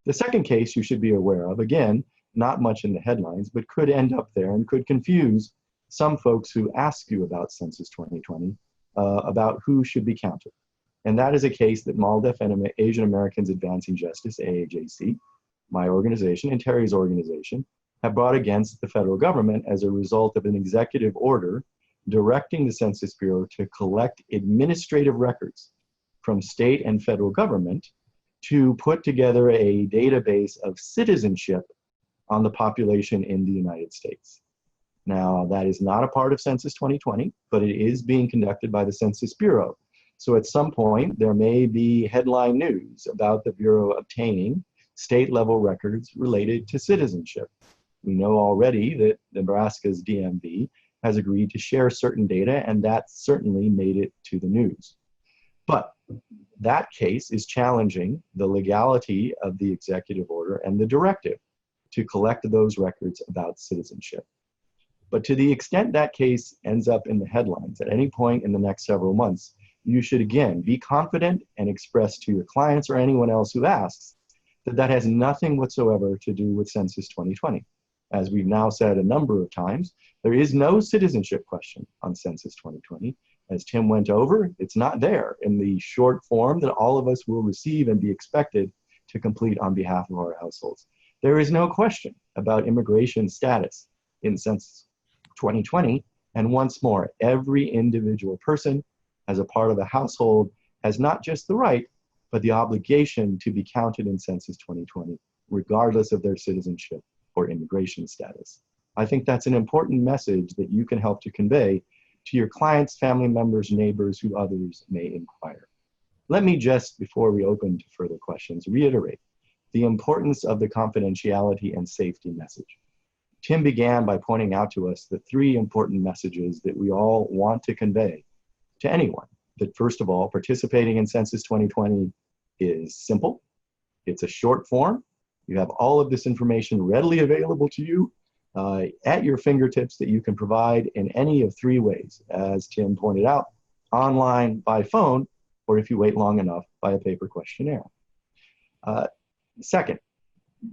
S2: The second case you should be aware of, again, not much in the headlines, but could end up there and could confuse some folks who ask you about Census 2020 about who should be counted. And that is a case that MALDEF and Asian Americans Advancing Justice, AAJC, my organization and Terry's organization, have brought against the federal government as a result of an executive order directing the Census Bureau to collect administrative records from state and federal government to put together a database of citizenship on the population in the United States. Now, that is not a part of Census 2020, but it is being conducted by the Census Bureau. So at some point, there may be headline news about the Bureau obtaining state-level records related to citizenship. We know already that Nebraska's DMV has agreed to share certain data, and that certainly made it to the news. But that case is challenging the legality of the executive order and the directive to collect those records about citizenship. But to the extent that case ends up in the headlines at any point in the next several months, you should again be confident and express to your clients or anyone else who asks that that has nothing whatsoever to do with Census 2020. As we've now said a number of times, there is no citizenship question on Census 2020. As Tim went over, it's not there in the short form that all of us will receive and be expected to complete on behalf of our households. There is no question about immigration status in Census 2020. And once more, every individual person as a part of a household has not just the right, but the obligation to be counted in Census 2020, regardless of their citizenship or immigration status. I think that's an important message that you can help to convey to your clients, family members, neighbors, who others may inquire. Let me just, before we open to further questions, reiterate the importance of the confidentiality and safety message. Tim began by pointing out to us the three important messages that we all want to convey to anyone. That first of all, participating in Census 2020 is simple. It's a short form. You have all of this information readily available to you at your fingertips that you can provide in any of three ways, as Tim pointed out, online, by phone, or if you wait long enough, by a paper questionnaire. Second,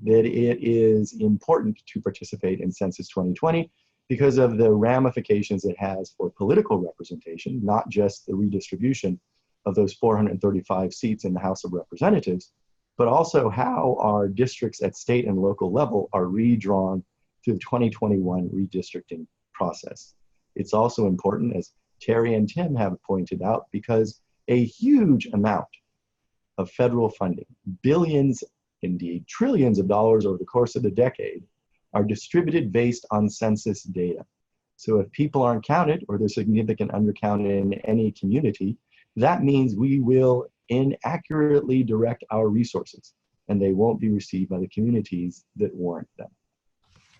S2: that it is important to participate in Census 2020 because of the ramifications it has for political representation, not just the redistribution of those 435 seats in the House of Representatives, but also how our districts at state and local level are redrawn through the 2021 redistricting process. It's also important, as Terry and Tim have pointed out, because a huge amount of federal funding, billions, indeed trillions of dollars over the course of the decade, are distributed based on census data. So if people aren't counted or there's significant undercount in any community, that means we will inaccurately direct our resources and they won't be received by the communities that warrant them.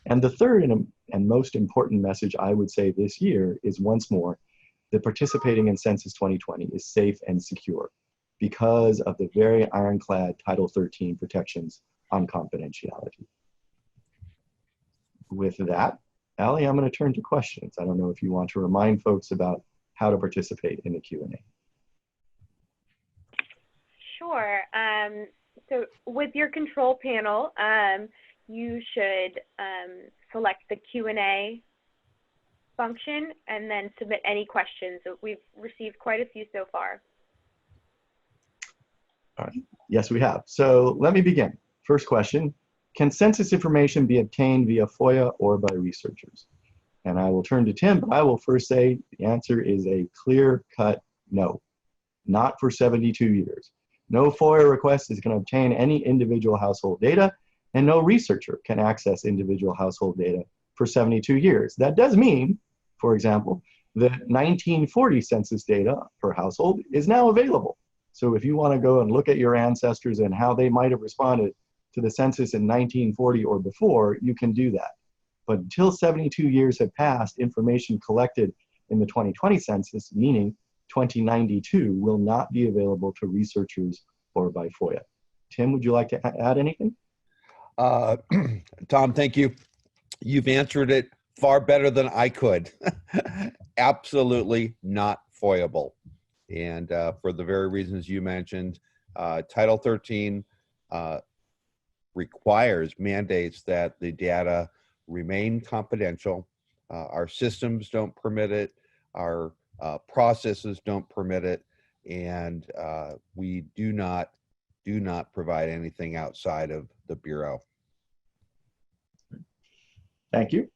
S2: And the third and most important message I would say this year is, once more, that participating in Census 2020 is safe and secure because of the very ironclad Title 13 protections on confidentiality. With that, Allie, I'm going to turn to questions. I don't know if you want to remind folks about how to participate in the Q&A.
S1: Sure. So with your control panel, you should select the Q&A function and then submit any questions. We've received quite a few so far.
S2: All right. Yes, we have. So let me begin. First question, can census information be obtained via FOIA or by researchers? And I will turn to Tim, but I will first say the answer is a clear-cut no. Not for 72 years. No FOIA request is going to obtain any individual household data, and no researcher can access individual household data for 72 years. That does mean, for example, that 1940 census data per household is now available. So if you want to go and look at your ancestors and how they might have responded to the census in 1940 or before, you can do that. But until 72 years have passed, information collected in the 2020 census, meaning 2092, will not be available to researchers or by FOIA. Tim, would you like to add anything?
S3: Tom, thank you. You've answered it far better than I could. Absolutely not FOIAble. And for the very reasons you mentioned, Title 13 mandates that the data remain confidential. Our systems don't permit it. Our processes don't permit it. And we do not provide anything outside of the Bureau.
S2: Thank you.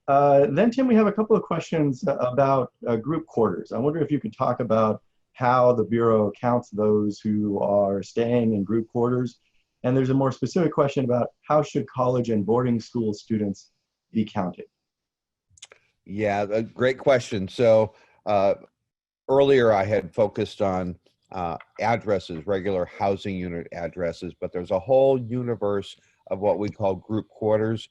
S2: Then, Tim, we have a couple of questions about group quarters. I wonder if you could talk about how the Bureau counts those who are staying in group quarters. And there's a more specific question about how should college and boarding school students be counted?
S3: Yeah, a great question. So earlier I had focused on addresses, regular housing unit addresses, but there's a whole universe of what we call group quarters,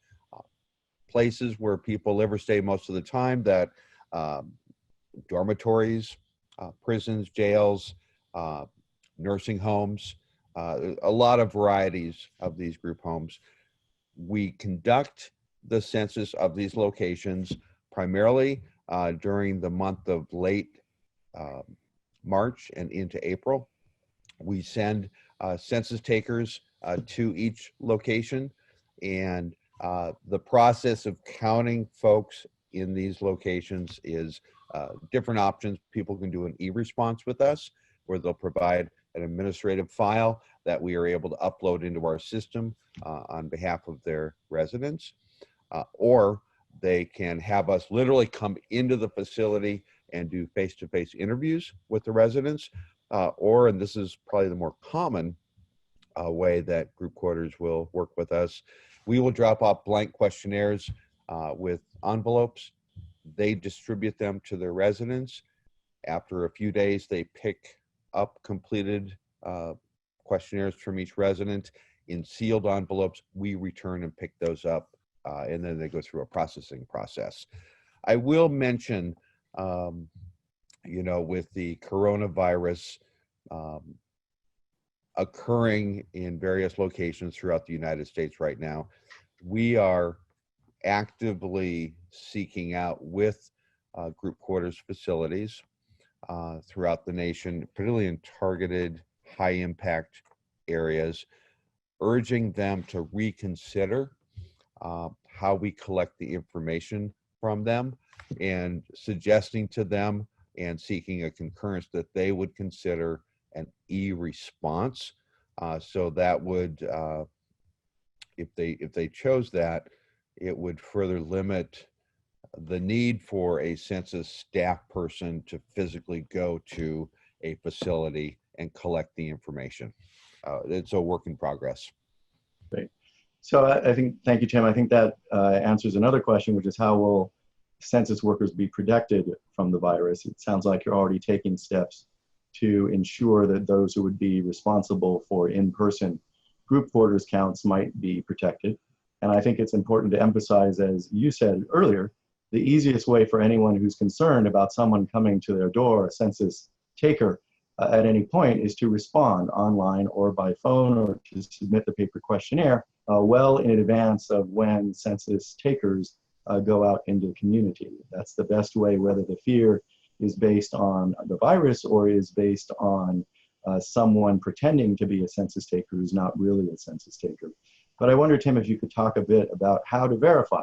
S3: places where people live or stay most of the time, that dormitories, prisons, jails, nursing homes, a lot of varieties of these group homes. We conduct the census of these locations primarily during the month of late March and into April. We send census takers to each location, and the process of counting folks in these locations is different options. People can do an e-response with us, where they'll provide an administrative file that we are able to upload into our system on behalf of their residents, or they can have us literally come into the facility and do face-to-face interviews with the residents, or, and this is probably the more common way that group quarters will work with us, we will drop off blank questionnaires with envelopes. They distribute them to their residents. After a few days, they pick up completed questionnaires from each resident in sealed envelopes. We return and pick those up, and then they go through a processing process. I will mention, you know, with the coronavirus occurring in various locations throughout the United States right now, we are actively seeking out with group quarters facilities throughout the nation, particularly in targeted high impact areas, urging them to reconsider how we collect the information from them, and suggesting to them and seeking a concurrence that they would consider an e-response. So that would, if they chose that, it would further limit the need for a census staff person to physically go to a facility and collect the information. It's a work in progress.
S2: Great. So I think, thank you, Tim. I think that answers another question, which is how will census workers be protected from the virus? It sounds like you're already taking steps to ensure that those who would be responsible for in-person group quarters counts might be protected. And I think it's important to emphasize, as you said earlier, the easiest way for anyone who's concerned about someone coming to their door, a census taker, at any point, is to respond online or by phone, or to submit the paper questionnaire well in advance of when census takers go out into the community. That's the best way, whether the fear is based on the virus or is based on someone pretending to be a census taker who's not really a census taker. But I wonder, Tim, if you could talk a bit about how to verify,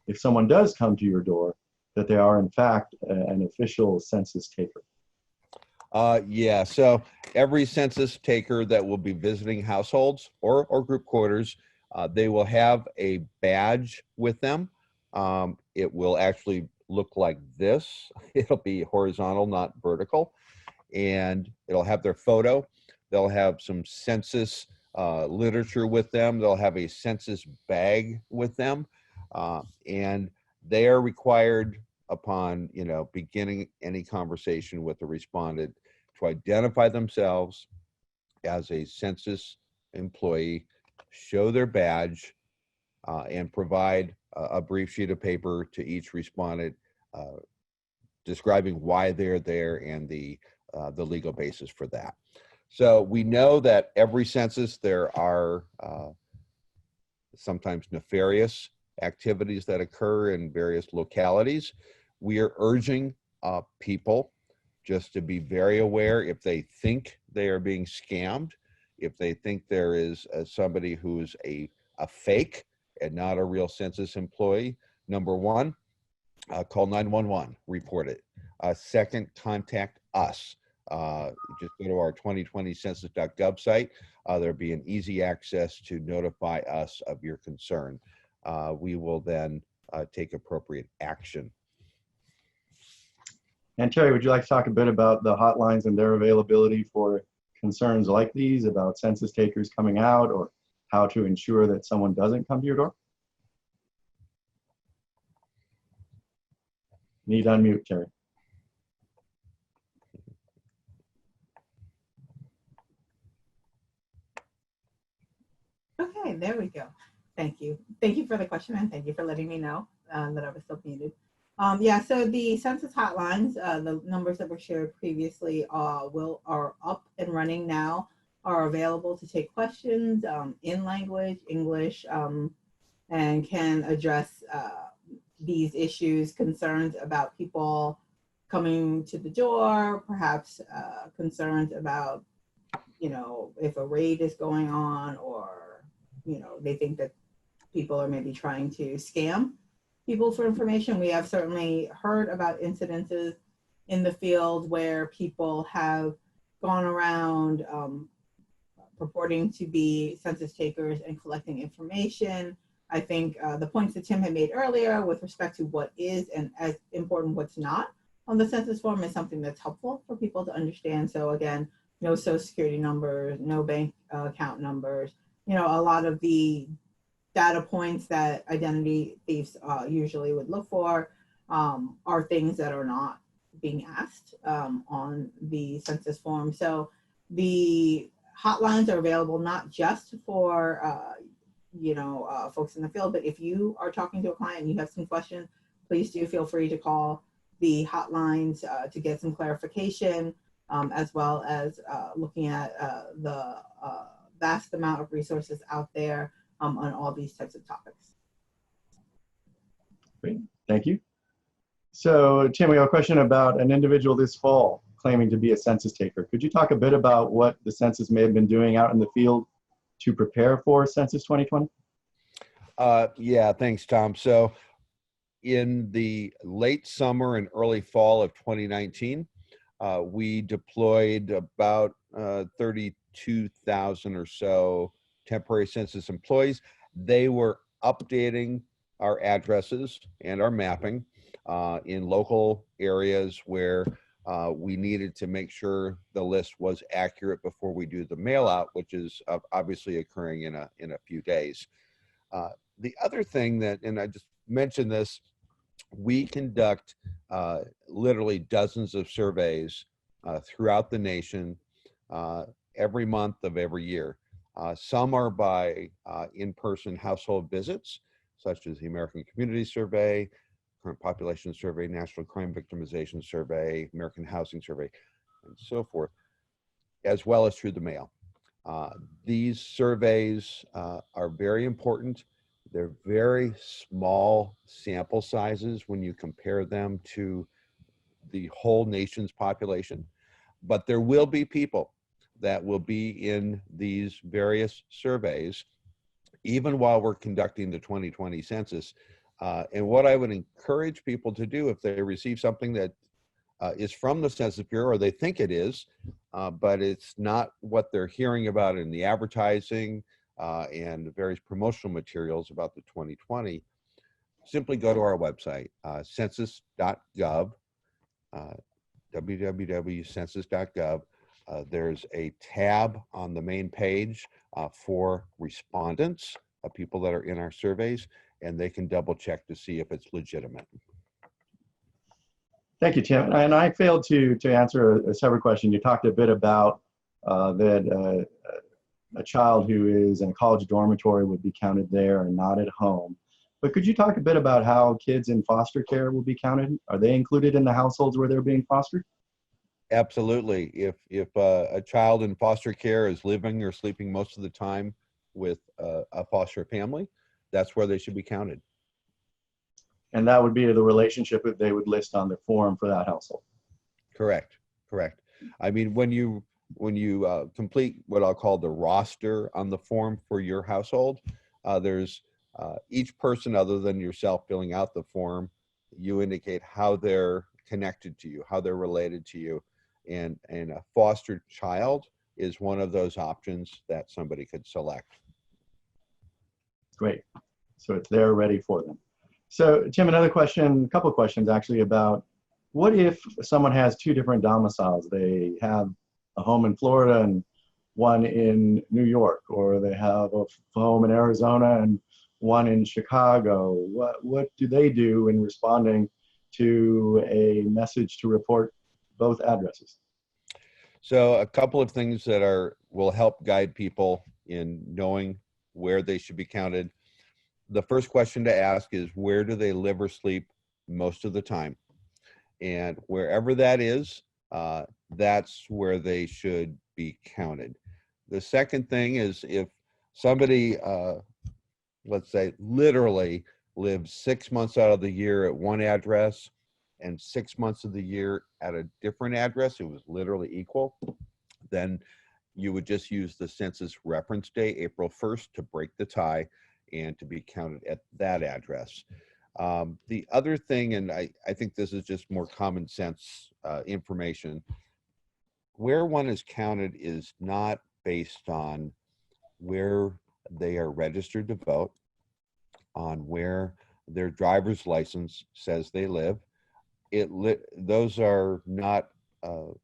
S2: if someone does come to your door, that they are in fact an official census taker.
S3: Yeah, so every census taker that will be visiting households or group quarters, they will have a badge with them It will actually look like this. It'll be horizontal, not vertical, and it'll have their photo. They'll have some census literature with them. They'll have a census bag with them, and they are required upon beginning any conversation with the respondent to identify themselves as a census employee, show their badge, and provide a brief sheet of paper to each respondent describing why they're there and the legal basis for that. So we know that every census there are sometimes nefarious activities that occur in various localities. We are urging people just to be very aware if they think they are being scammed, if they think there is somebody who's a fake and not a real census employee. Number one, call 911, report it. Second, contact us. Just go to our 2020 census.gov site. There'll be an easy access to notify us of your concern. We will then take appropriate action.
S2: And Terry, would you like to talk a bit about the hotlines and their availability for concerns like these about census takers coming out, or how to ensure that someone doesn't come to your door? Need to unmute, Terry.
S4: Okay, there we go. Thank you. Thank you for the question, and thank you for letting me know that I was still muted. Yeah, so the census hotlines, the numbers that were shared previously are up and running now, are available to take questions in language, English, and can address these issues, concerns about people coming to the door, perhaps concerns about, if a raid is going on, or, they think that people are maybe trying to scam people for information. We have certainly heard about incidences in the field where people have gone around purporting to be census takers and collecting information. I think the points that Tim had made earlier with respect to what is and as important what's not on the census form is something that's helpful for people to understand. So again, no social security numbers, no bank account numbers, a lot of the data points that identity thieves usually would look for are things that are not being asked on the census form. So the hotlines are available not just for folks in the field, but if you are talking to a client and you have some questions, please do feel free to call the hotlines to get some clarification, as well as looking at the vast amount of resources out there on all these types of topics.
S2: Great, thank you. So Tim, we have a question about an individual this fall claiming to be a census taker. Could you talk a bit about what the census may have been doing out in the field to prepare for Census 2020?
S3: Yeah, thanks, Tom. So in the late summer and early fall of 2019, we deployed about 32,000 or so temporary census employees. They were updating our addresses and our mapping in local areas where we needed to make sure the list was accurate before we do the mail out, which is obviously occurring in a few days. The other thing that, and I just mentioned this, we conduct literally dozens of surveys throughout the nation every month of every year. Some are by in-person household visits, such as the American Community Survey, Current Population Survey, National Crime Victimization Survey, American Housing Survey, and so forth, as well as through the mail. These surveys are very important. They're very small sample sizes when you compare them to the whole nation's population, but there will be people that will be in these various surveys, even while we're conducting the 2020 census. And what I would encourage people to do if they receive something that is from the Census Bureau, or they think it is, but it's not what they're hearing about in the advertising and the various promotional materials about the 2020, simply go to our website, census.gov, www.census.gov. There's a tab on the main page for respondents, people that are in our surveys, and they can double check to see if it's legitimate.
S2: Thank you, Tim. And I failed to answer a separate question. You talked a bit about that a child who is in a college dormitory would be counted there and not at home. But could you talk a bit about how kids in foster care will be counted? Are they included in the households where they're being fostered?
S3: Absolutely. If a child in foster care is living or sleeping most of the time with a foster family, that's where they should be counted.
S2: And that would be the relationship that they would list on the form for that household.
S3: Correct. Correct. I mean, when you complete what I'll call the roster on the form for your household, there's each person other than yourself filling out the form. You indicate how they're connected to you, how they're related to you, and a foster child is one of those options that somebody could select.
S2: Great. So it's there ready for them. So Tim, another question, a couple of questions actually about what if someone has two different domiciles? They have a home in Florida and one in New York, or they have a home in Arizona and one in Chicago. What do they do in responding to a message to report both addresses?
S3: So a couple of things that will help guide people in knowing where they should be counted. The first question to ask is, where do they live or sleep most of the time? And wherever that is, that's where they should be counted. The second thing is, if somebody, let's say, literally lives 6 months out of the year at one address and 6 months of the year at a different address, it was literally equal, then you would just use the census reference day, April 1st, to break the tie and to be counted at that address. The other thing, and I think this is just more common sense information, where one is counted is not based on where they are registered to vote, on where their driver's license says they live. Those are not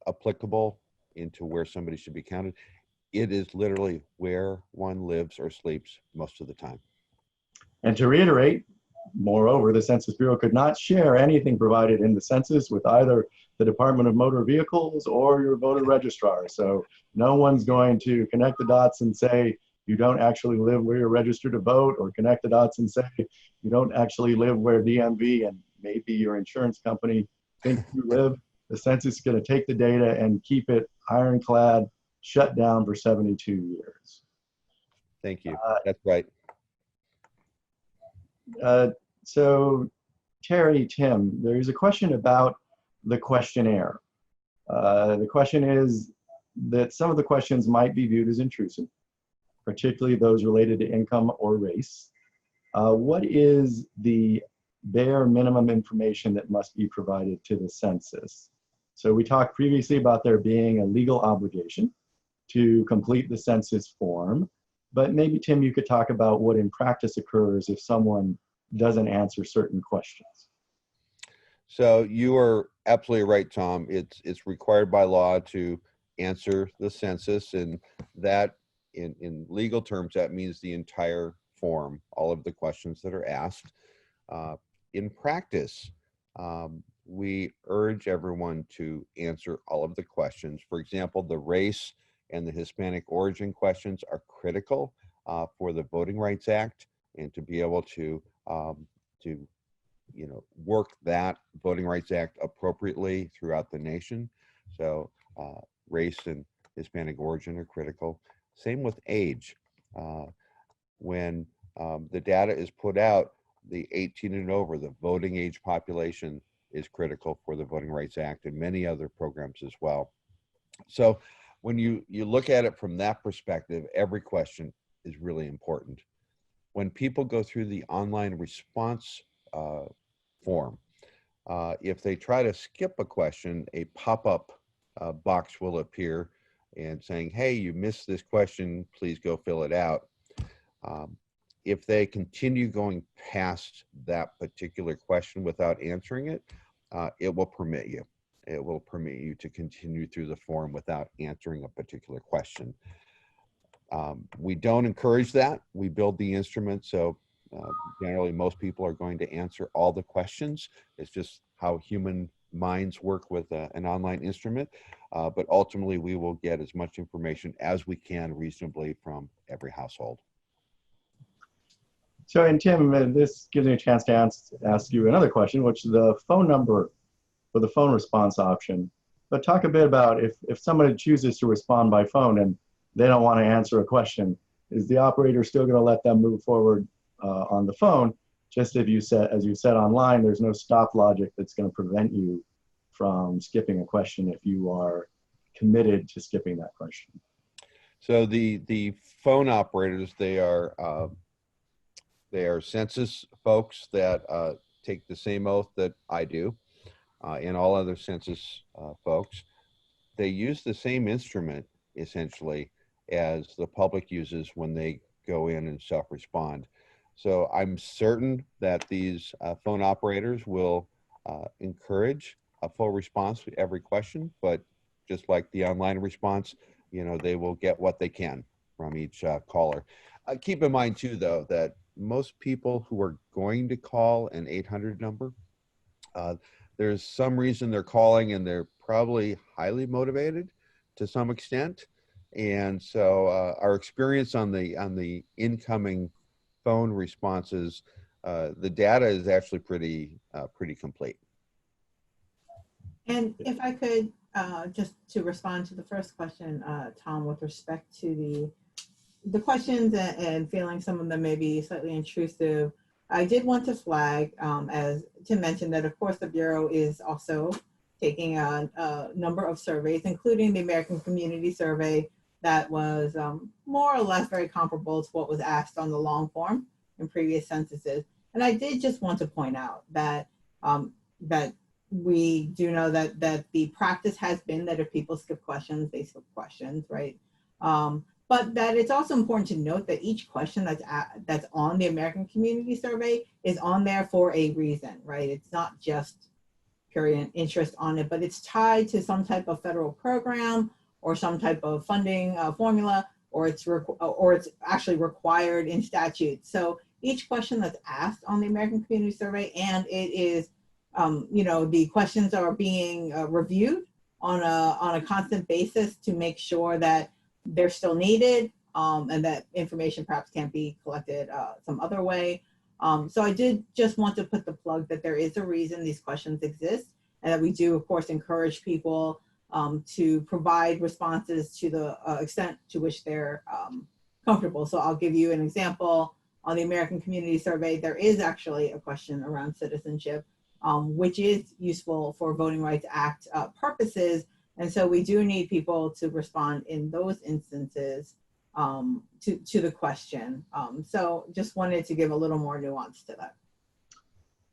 S3: applicable into where somebody should be counted. It is literally where one lives or sleeps most of the time.
S2: And to reiterate, moreover, the Census Bureau could not share anything provided in the census with either the Department of Motor Vehicles or your voter registrar. So no one's going to connect the dots and say you don't actually live where you're registered to vote, or connect the dots and say you don't actually live where DMV and maybe your insurance company think you live. The census is going to take the data and keep it ironclad, shut down for 72 years.
S3: Thank you. That's right.
S2: So Terry, Tim, there's a question about the questionnaire. The question is that some of the questions might be viewed as intrusive, particularly those related to income or race. What is the bare minimum information that must be provided to the census? So we talked previously about there being a legal obligation to complete the census form, but maybe Tim, you could talk about what in practice occurs if someone doesn't answer certain questions.
S3: So you are absolutely right, Tom. It's required by law to answer the census, and that in legal terms, that means the entire form, all of the questions that are asked. In practice, we urge everyone to answer all of the questions. For example, the race and the Hispanic origin questions are critical for the Voting Rights Act, and to be able to work that Voting Rights Act appropriately throughout the nation. So race and Hispanic origin are critical. Same with age. When the data is put out, the 18 and over, the voting age population, is critical for the Voting Rights Act and many other programs as well. So when you look at it from that perspective, every question is really important. When people go through the online response form, if they try to skip a question, a pop-up box will appear and saying, hey, you missed this question, please go fill it out. if they continue going past that particular question without answering it, it will permit you. It will permit you to continue through the form without answering a particular question. We don't encourage that. We build the instrument so generally most people are going to answer all the questions. It's just how human minds work with an online instrument. But ultimately, we will get as much information as we can reasonably from every household.
S2: So, and Tim, this gives me a chance to ask you another question, which is the phone number for the phone response option. But talk a bit about if somebody chooses to respond by phone and they don't want to answer a question, is the operator still going to let them move forward on the phone? Just as you said online, there's no stop logic that's going to prevent you from skipping a question if you are committed to skipping that question.
S3: So the phone operators, they are Census folks that take the same oath that I do, and all other Census folks. They use the same instrument essentially as the public uses when they go in and self-respond. So I'm certain that these phone operators will encourage a full response to every question, but just like the online response, you know, they will get what they can from each caller. Keep in mind too, though, that most people who are going to call an 800 number, there's some reason they're calling and they're probably highly motivated to some extent. And so our experience on the incoming phone responses, the data is actually pretty complete.
S4: And if I could, just to respond to the first question, Tom, with respect to the questions and feeling some of them may be slightly intrusive, I did want to flag, as Tim mentioned, that of course the Bureau is also taking a number of surveys, including the American Community Survey that was more or less very comparable to what was asked on the long form in previous censuses. And I did just want to point out that that we do know that the practice has been that if people skip questions, they skip questions, right? But that it's also important to note that each question that's on the American Community Survey is on there for a reason, right? It's not just pure interest on it, but it's tied to some type of federal program or some type of funding formula, or it's actually required in statute. So each question that's asked on the American Community Survey, and it is, you know, the questions are being reviewed on a constant basis to make sure that they're still needed, and that information perhaps can't be collected some other way. So I did just want to put the plug that there is a reason these questions exist, and that we do, of course, encourage people to provide responses to the extent to which they're comfortable. So I'll give you an example. On the American Community Survey, there is actually a question around citizenship, which is useful for Voting Rights Act purposes. And so we do need people to respond in those instances to the question. So just wanted to give a little more nuance to that.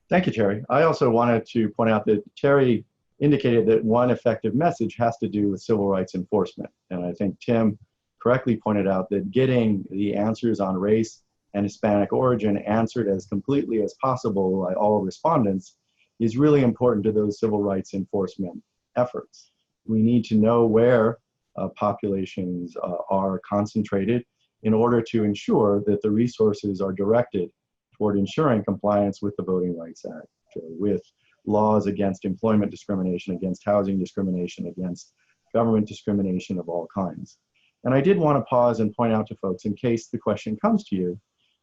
S2: Thank you, Terry. I also wanted to point out that Terry indicated that one effective message has to do with civil rights enforcement. And I think Tim correctly pointed out that getting the answers on race and Hispanic origin answered as completely as possible by all respondents is really important to those civil rights enforcement efforts. We need to know where populations are concentrated in order to ensure that the resources are directed toward ensuring compliance with the Voting Rights Act, with laws against employment discrimination, against housing discrimination, against government discrimination of all kinds. And I did want to pause and point out to folks, in case the question comes to you,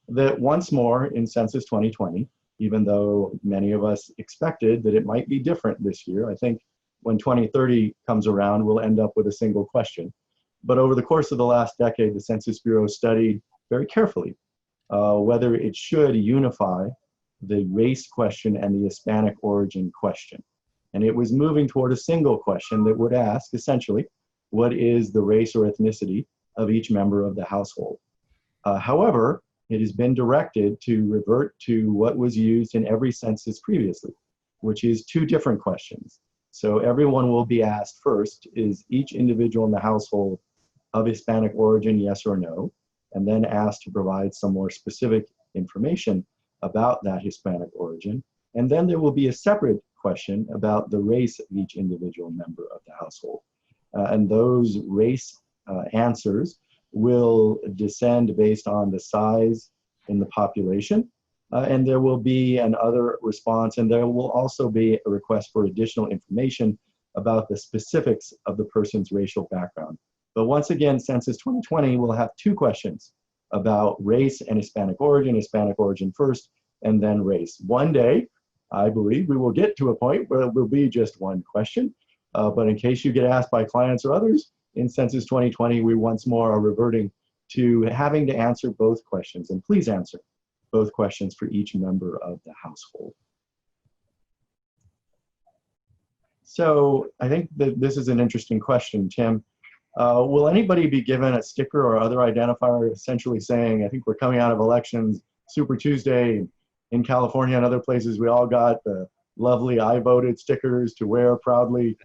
S2: that once more in Census 2020, even though many of us expected that it might be different this year, I think when 2030 comes around, we'll end up with a single question. But over the course of the last decade, the Census Bureau studied very carefully whether it should unify the race question and the Hispanic origin question. And it was moving toward a single question that would ask, essentially, what is the race or ethnicity of each member of the household? However, it has been directed to revert to what was used in every census previously, which is two different questions. So everyone will be asked first, is each individual in the household of Hispanic origin, yes or no? and then asked to provide some more specific information about that Hispanic origin. And then there will be a separate question about the race of each individual member of the household. And those race answers will descend based on the size in the population. And there will be another response, and there will also be a request for additional information about the specifics of the person's racial background. But once again, Census 2020 will have two questions about race and Hispanic origin first, and then race. One day, I believe we will get to a point where it will be just one question. But in case you get asked by clients or others, in Census 2020, we once more are reverting to having to answer both questions. And please answer both questions for each member of the household. So I think that this is an interesting question, Tim. Will anybody be given a sticker or other identifier essentially saying, I think we're coming out of elections, Super Tuesday in California and other places, we all got the lovely I voted stickers to wear proudly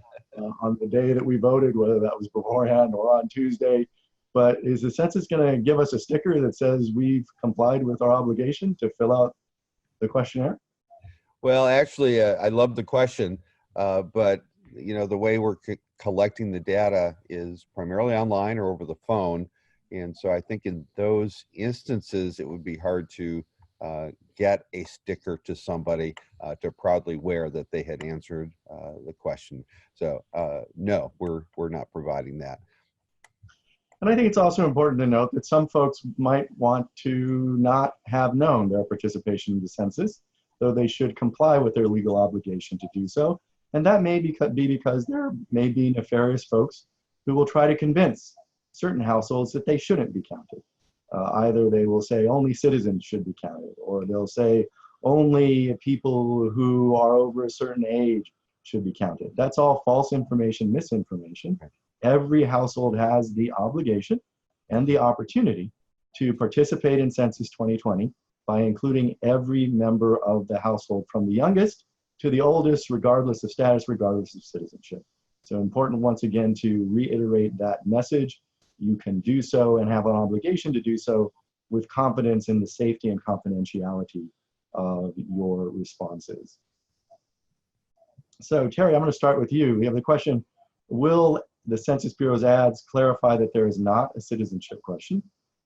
S2: on the day that we voted, whether that was beforehand or on Tuesday. But is the census going to give us a sticker that says we've complied with our obligation to fill out the questionnaire?
S3: Well, actually, I love the question, but you know, the way we're collecting the data is primarily online or over the phone. And so I think in those instances, it would be hard to get a sticker to somebody to proudly wear that they had answered the question. So no, we're not providing that.
S2: And I think it's also important to note that some folks might want to not have known their participation in the census, though they should comply with their legal obligation to do so. And that may be because there may be nefarious folks who will try to convince certain households that they shouldn't be counted. Either they will say only citizens should be counted, or they'll say only people who are over a certain age should be counted. That's all false information, misinformation. Every household has the obligation and the opportunity to participate in Census 2020 by including every member of the household from the youngest to the oldest, regardless of status, regardless of citizenship. So important once again to reiterate that message. You can do so and have an obligation to do so with confidence in the safety and confidentiality of your responses. So Terry, I'm going to start with you. We have the question, will the Census Bureau's ads clarify that there is not a citizenship question?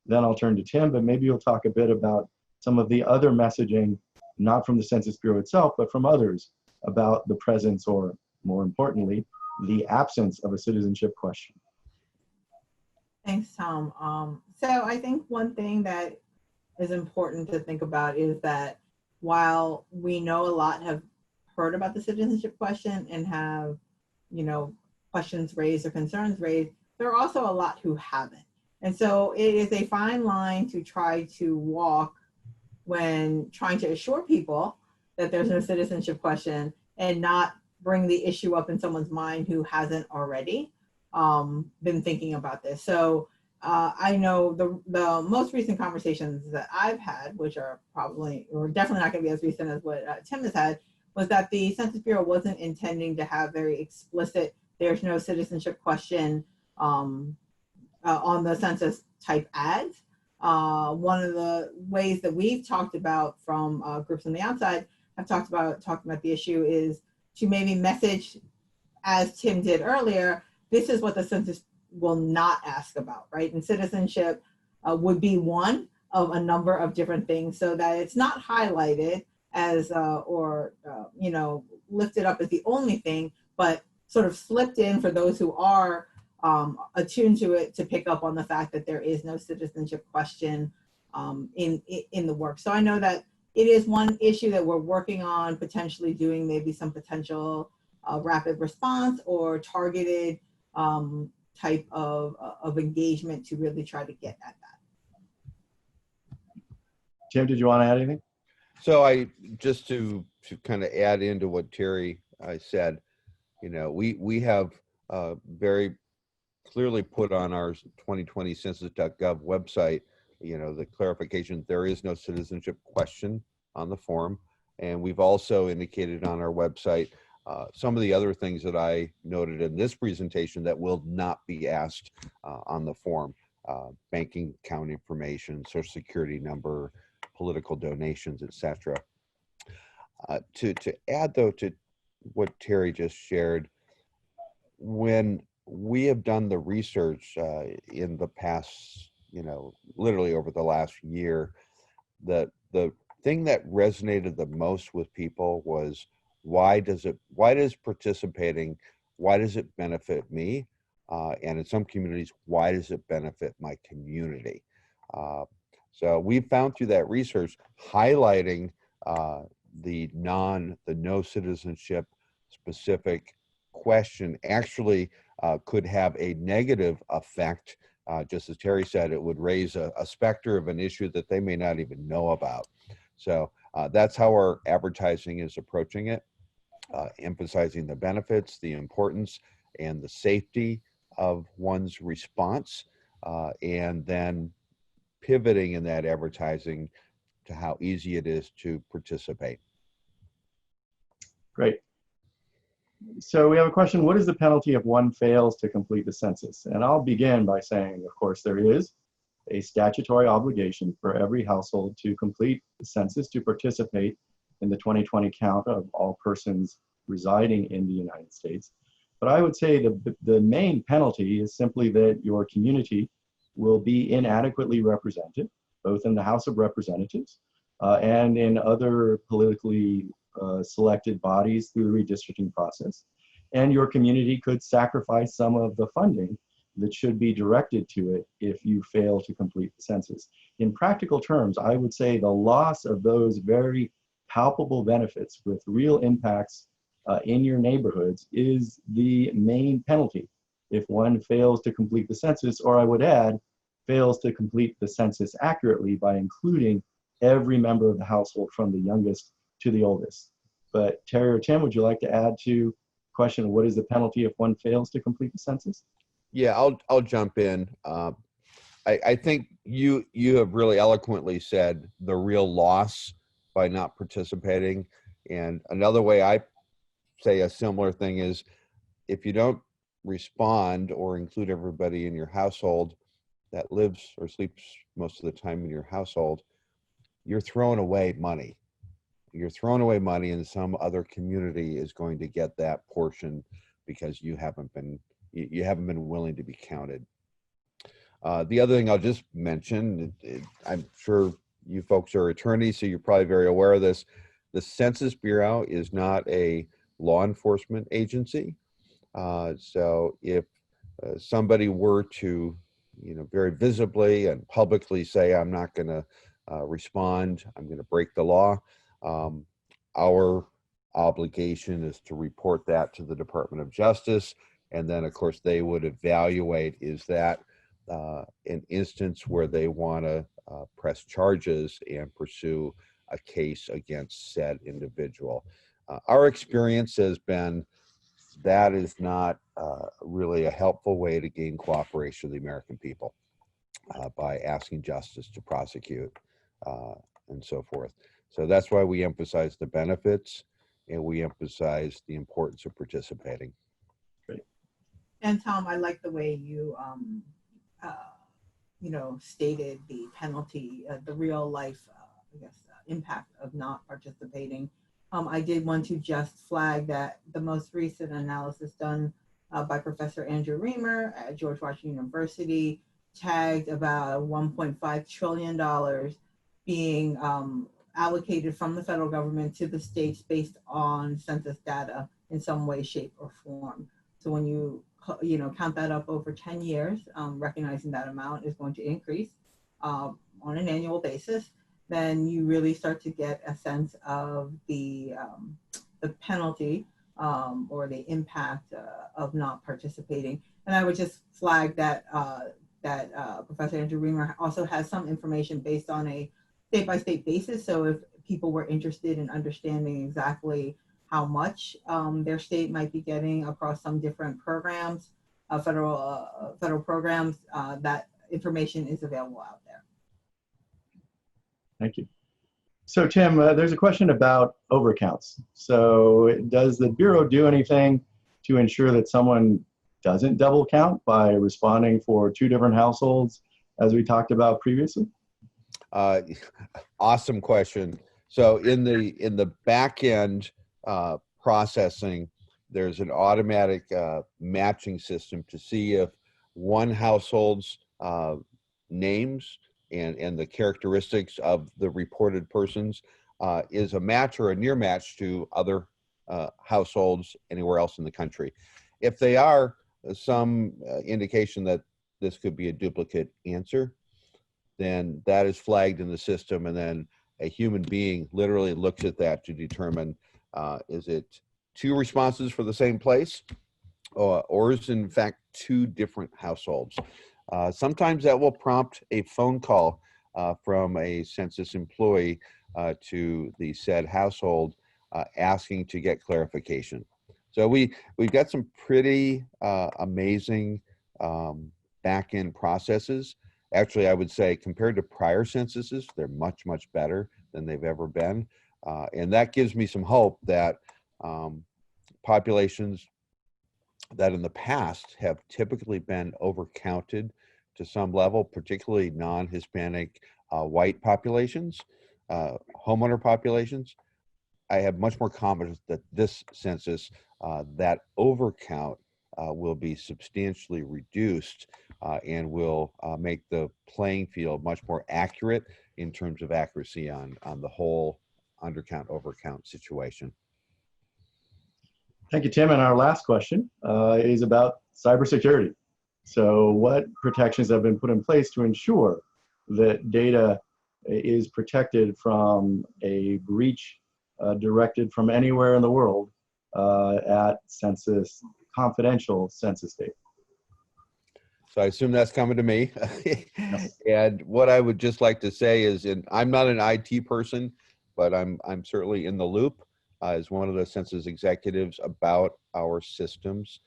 S2: Then I'll turn to Tim, but maybe you'll talk a bit about some of the other messaging, not from the Census Bureau itself, but from others about the presence, or more importantly, the absence of a citizenship question.
S4: Thanks, Tom. So I think one thing that is important to think about is that while we know a lot have heard about the citizenship question and have, you know, questions raised or concerns raised, there are also a lot who haven't. And so it is a fine line to try to walk when trying to assure people that there's no citizenship question and not bring the issue up in someone's mind who hasn't already been thinking about this. So I know the most recent conversations that I've had, which are probably, or definitely not going to be as recent as what Tim has had, was that the Census Bureau wasn't intending to have very explicit, there's no citizenship question on the census type ads. One of the ways that we've talked about from groups on the outside have talked about the issue is to maybe message, as Tim did earlier, this is what the census will not ask about, right? And citizenship would be one of a number of different things, so that it's not highlighted as you know, lifted up as the only thing, but sort of slipped in for those who are attuned to it to pick up on the fact that there is no citizenship question in the work. So I know that it is one issue that we're working on, potentially doing maybe some potential rapid response or targeted type of engagement to really try to get at that.
S2: Tim, did you want to add anything?
S3: So I just to kind of add into what Terry said, you know, we have very clearly put on our 2020 census.gov website, you know, the clarification, there is no citizenship question on the form. And we've also indicated on our website some of the other things that I noted in this presentation that will not be asked on the form. banking account information, social security number, political donations, etc. To add though to what Terry just shared, when we have done the research in the past, literally over the last year, the thing that resonated the most with people was why does participating, why does it benefit me? And in some communities, why does it benefit my community? So we found through that research highlighting the no citizenship specific question actually could have a negative effect. Just as Terry said, it would raise a specter of an issue that they may not even know about. So that's how our advertising is approaching it, emphasizing the benefits, the importance, and the safety of one's response, and then pivoting in that advertising to how easy it is to participate.
S2: Great. So we have a question, what is the penalty if one fails to complete the census? And I'll begin by saying, of course, there is a statutory obligation for every household to complete the census to participate in the 2020 count of all persons residing in the United States. But I would say the main penalty is simply that your community will be inadequately represented, both in the House of Representatives and in other politically selected bodies through the redistricting process. And your community could sacrifice some of the funding that should be directed to it if you fail to complete the census. In practical terms, I would say the loss of those very palpable benefits with real impacts in your neighborhoods is the main penalty if one fails to complete the census, or I would add, fails to complete the census accurately by including every member of the household from the youngest to the oldest. But Terry or Tim, would you like to add to the question, what is the penalty if one fails to complete the census?
S3: Yeah, I'll jump in. I think you have really eloquently said the real loss by not participating. And another way I say a similar thing is if you don't respond or include everybody in your household that lives or sleeps most of the time in your household, you're throwing away money. You're throwing away money, and some other community is going to get that portion because you haven't been willing to be counted. The other thing I'll just mention, I'm sure you folks are attorneys, so you're probably very aware of this. The Census Bureau is not a law enforcement agency. So if somebody were to, very visibly and publicly say, I'm not going to respond, I'm going to break the law, our obligation is to report that to the Department of Justice. And then, of course, they would evaluate, is that an instance where they want to press charges and pursue a case against said individual. Our experience has been that is not really a helpful way to gain cooperation of the American people by asking justice to prosecute and so forth. So that's why we emphasize the benefits and we emphasize the importance of participating.
S4: And Tom, I like the way you, stated the penalty, the real life, impact of not participating. I did want to just flag that the most recent analysis done by Professor Andrew Reamer at George Washington University tagged about $1.5 trillion being allocated from the federal government to the states based on census data in some way, shape, or form. So when you count that up over 10 years, recognizing that amount is going to increase on an annual basis, then you really start to get a sense of the penalty or the impact of not participating. And I would just flag that Professor Andrew Reamer also has some information based on a state-by-state basis. So if people were interested in understanding exactly how much their state might be getting across some different programs, federal programs, that information is available out there.
S2: Thank you. So Tim, there's a question about overcounts. So does the Bureau do anything to ensure that someone doesn't double count by responding for two different households as we talked about previously?
S3: Awesome question. So in the back end processing, there's an automatic matching system to see if one household's names and the characteristics of the reported persons is a match or a near match to other households anywhere else in the country. If they are, some indication that this could be a duplicate answer, then that is flagged in the system, and then a human being literally looks at that to determine is it two responses for the same place, or is it in fact two different households. Sometimes that will prompt a phone call from a census employee to the said household asking to get clarification. So we've got some pretty amazing back-end processes. Actually, I would say compared to prior censuses, they're much, much better than they've ever been. And that gives me some hope that populations that in the past have typically been overcounted to some level, particularly non-Hispanic white populations, homeowner populations, I have much more confidence that this census, that overcount will be substantially reduced and will make the playing field much more accurate in terms of accuracy on the whole undercount, overcount situation.
S2: Thank you, Tim. And our last question is about cybersecurity. So what protections have been put in place to ensure that data is protected from a breach directed from anywhere in the world at census, confidential census data?
S3: So I assume that's coming to me.
S2: Yes.
S3: And what I would just like to say is, and I'm not an IT person, but I'm certainly in the loop as one of the census executives about our systems.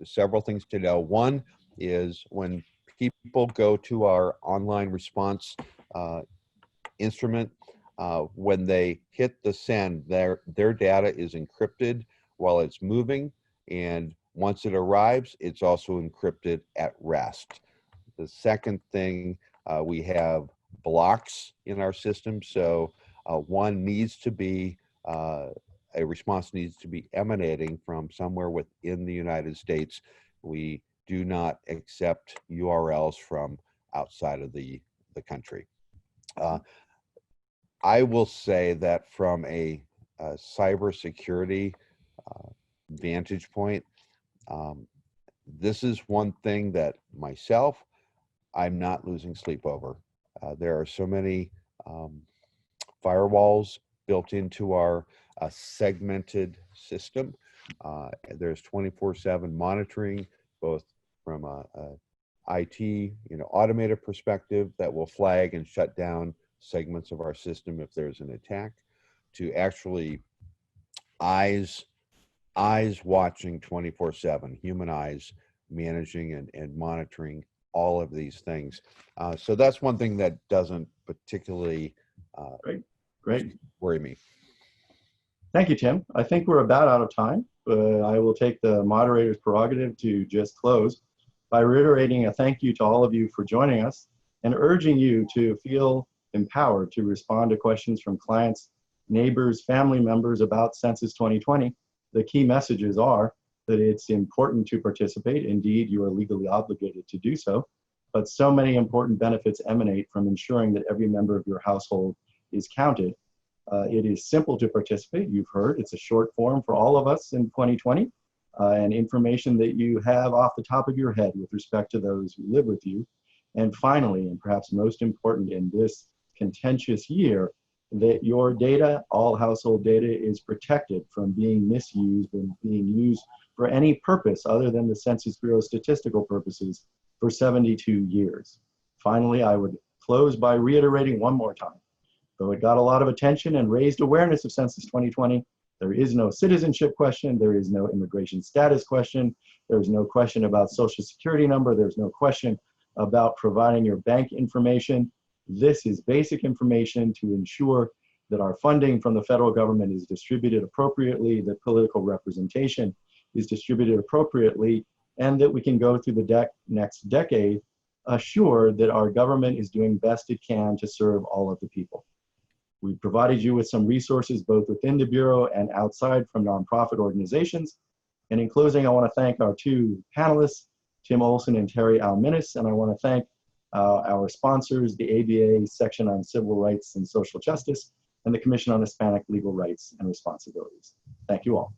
S3: Several things to know. One is when people go to our online response instrument, when they hit the send, their data is encrypted while it's moving, and once it arrives, it's also encrypted at rest. The second thing, we have blocks in our system. So one needs to be, a response needs to be emanating from somewhere within the United States. We do not accept URLs from outside of the country. I will say that from a cybersecurity vantage point, this is one thing that myself, I'm not losing sleep over. There are so many firewalls built into our segmented system. There's 24/7 monitoring, both from a IT, automated perspective that will flag and shut down segments of our system if there's an attack, to actually eyes watching 24/7, human eyes managing and monitoring all of these things. So that's one thing that doesn't particularly
S2: Great.
S3: worry me.
S2: Thank you, Tim. I think we're about out of time, but I will take the moderator's prerogative to just close by reiterating a thank you to all of you for joining us and urging you to feel empowered to respond to questions from clients, neighbors, family members about Census 2020. The key messages are that it's important to participate. Indeed, you are legally obligated to do so, but so many important benefits emanate from ensuring that every member of your household is counted. It is simple to participate. You've heard it's a short form for all of us in 2020, and information that you have off the top of your head with respect to those who live with you. And finally, and perhaps most important in this contentious year, that your data, all household data, is protected from being misused and being used for any purpose other than the Census Bureau statistical purposes for 72 years. Finally, I would close by reiterating one more time. Though it got a lot of attention and raised awareness of Census 2020, there is no citizenship question, there is no immigration status question, there's no question about social security number, there's no question about providing your bank information. This is basic information to ensure that our funding from the federal government is distributed appropriately, that political representation is distributed appropriately, and that we can go through the next decade assured that our government is doing best it can to serve all of the people. We provided you with some resources both within the Bureau and outside from nonprofit organizations. And in closing, I want to thank our two panelists, Tim Olson and Terry Alminis, and I want to thank our sponsors, the ABA Section on Civil Rights and Social Justice, and the Commission on Hispanic Legal Rights and Responsibilities. Thank you all.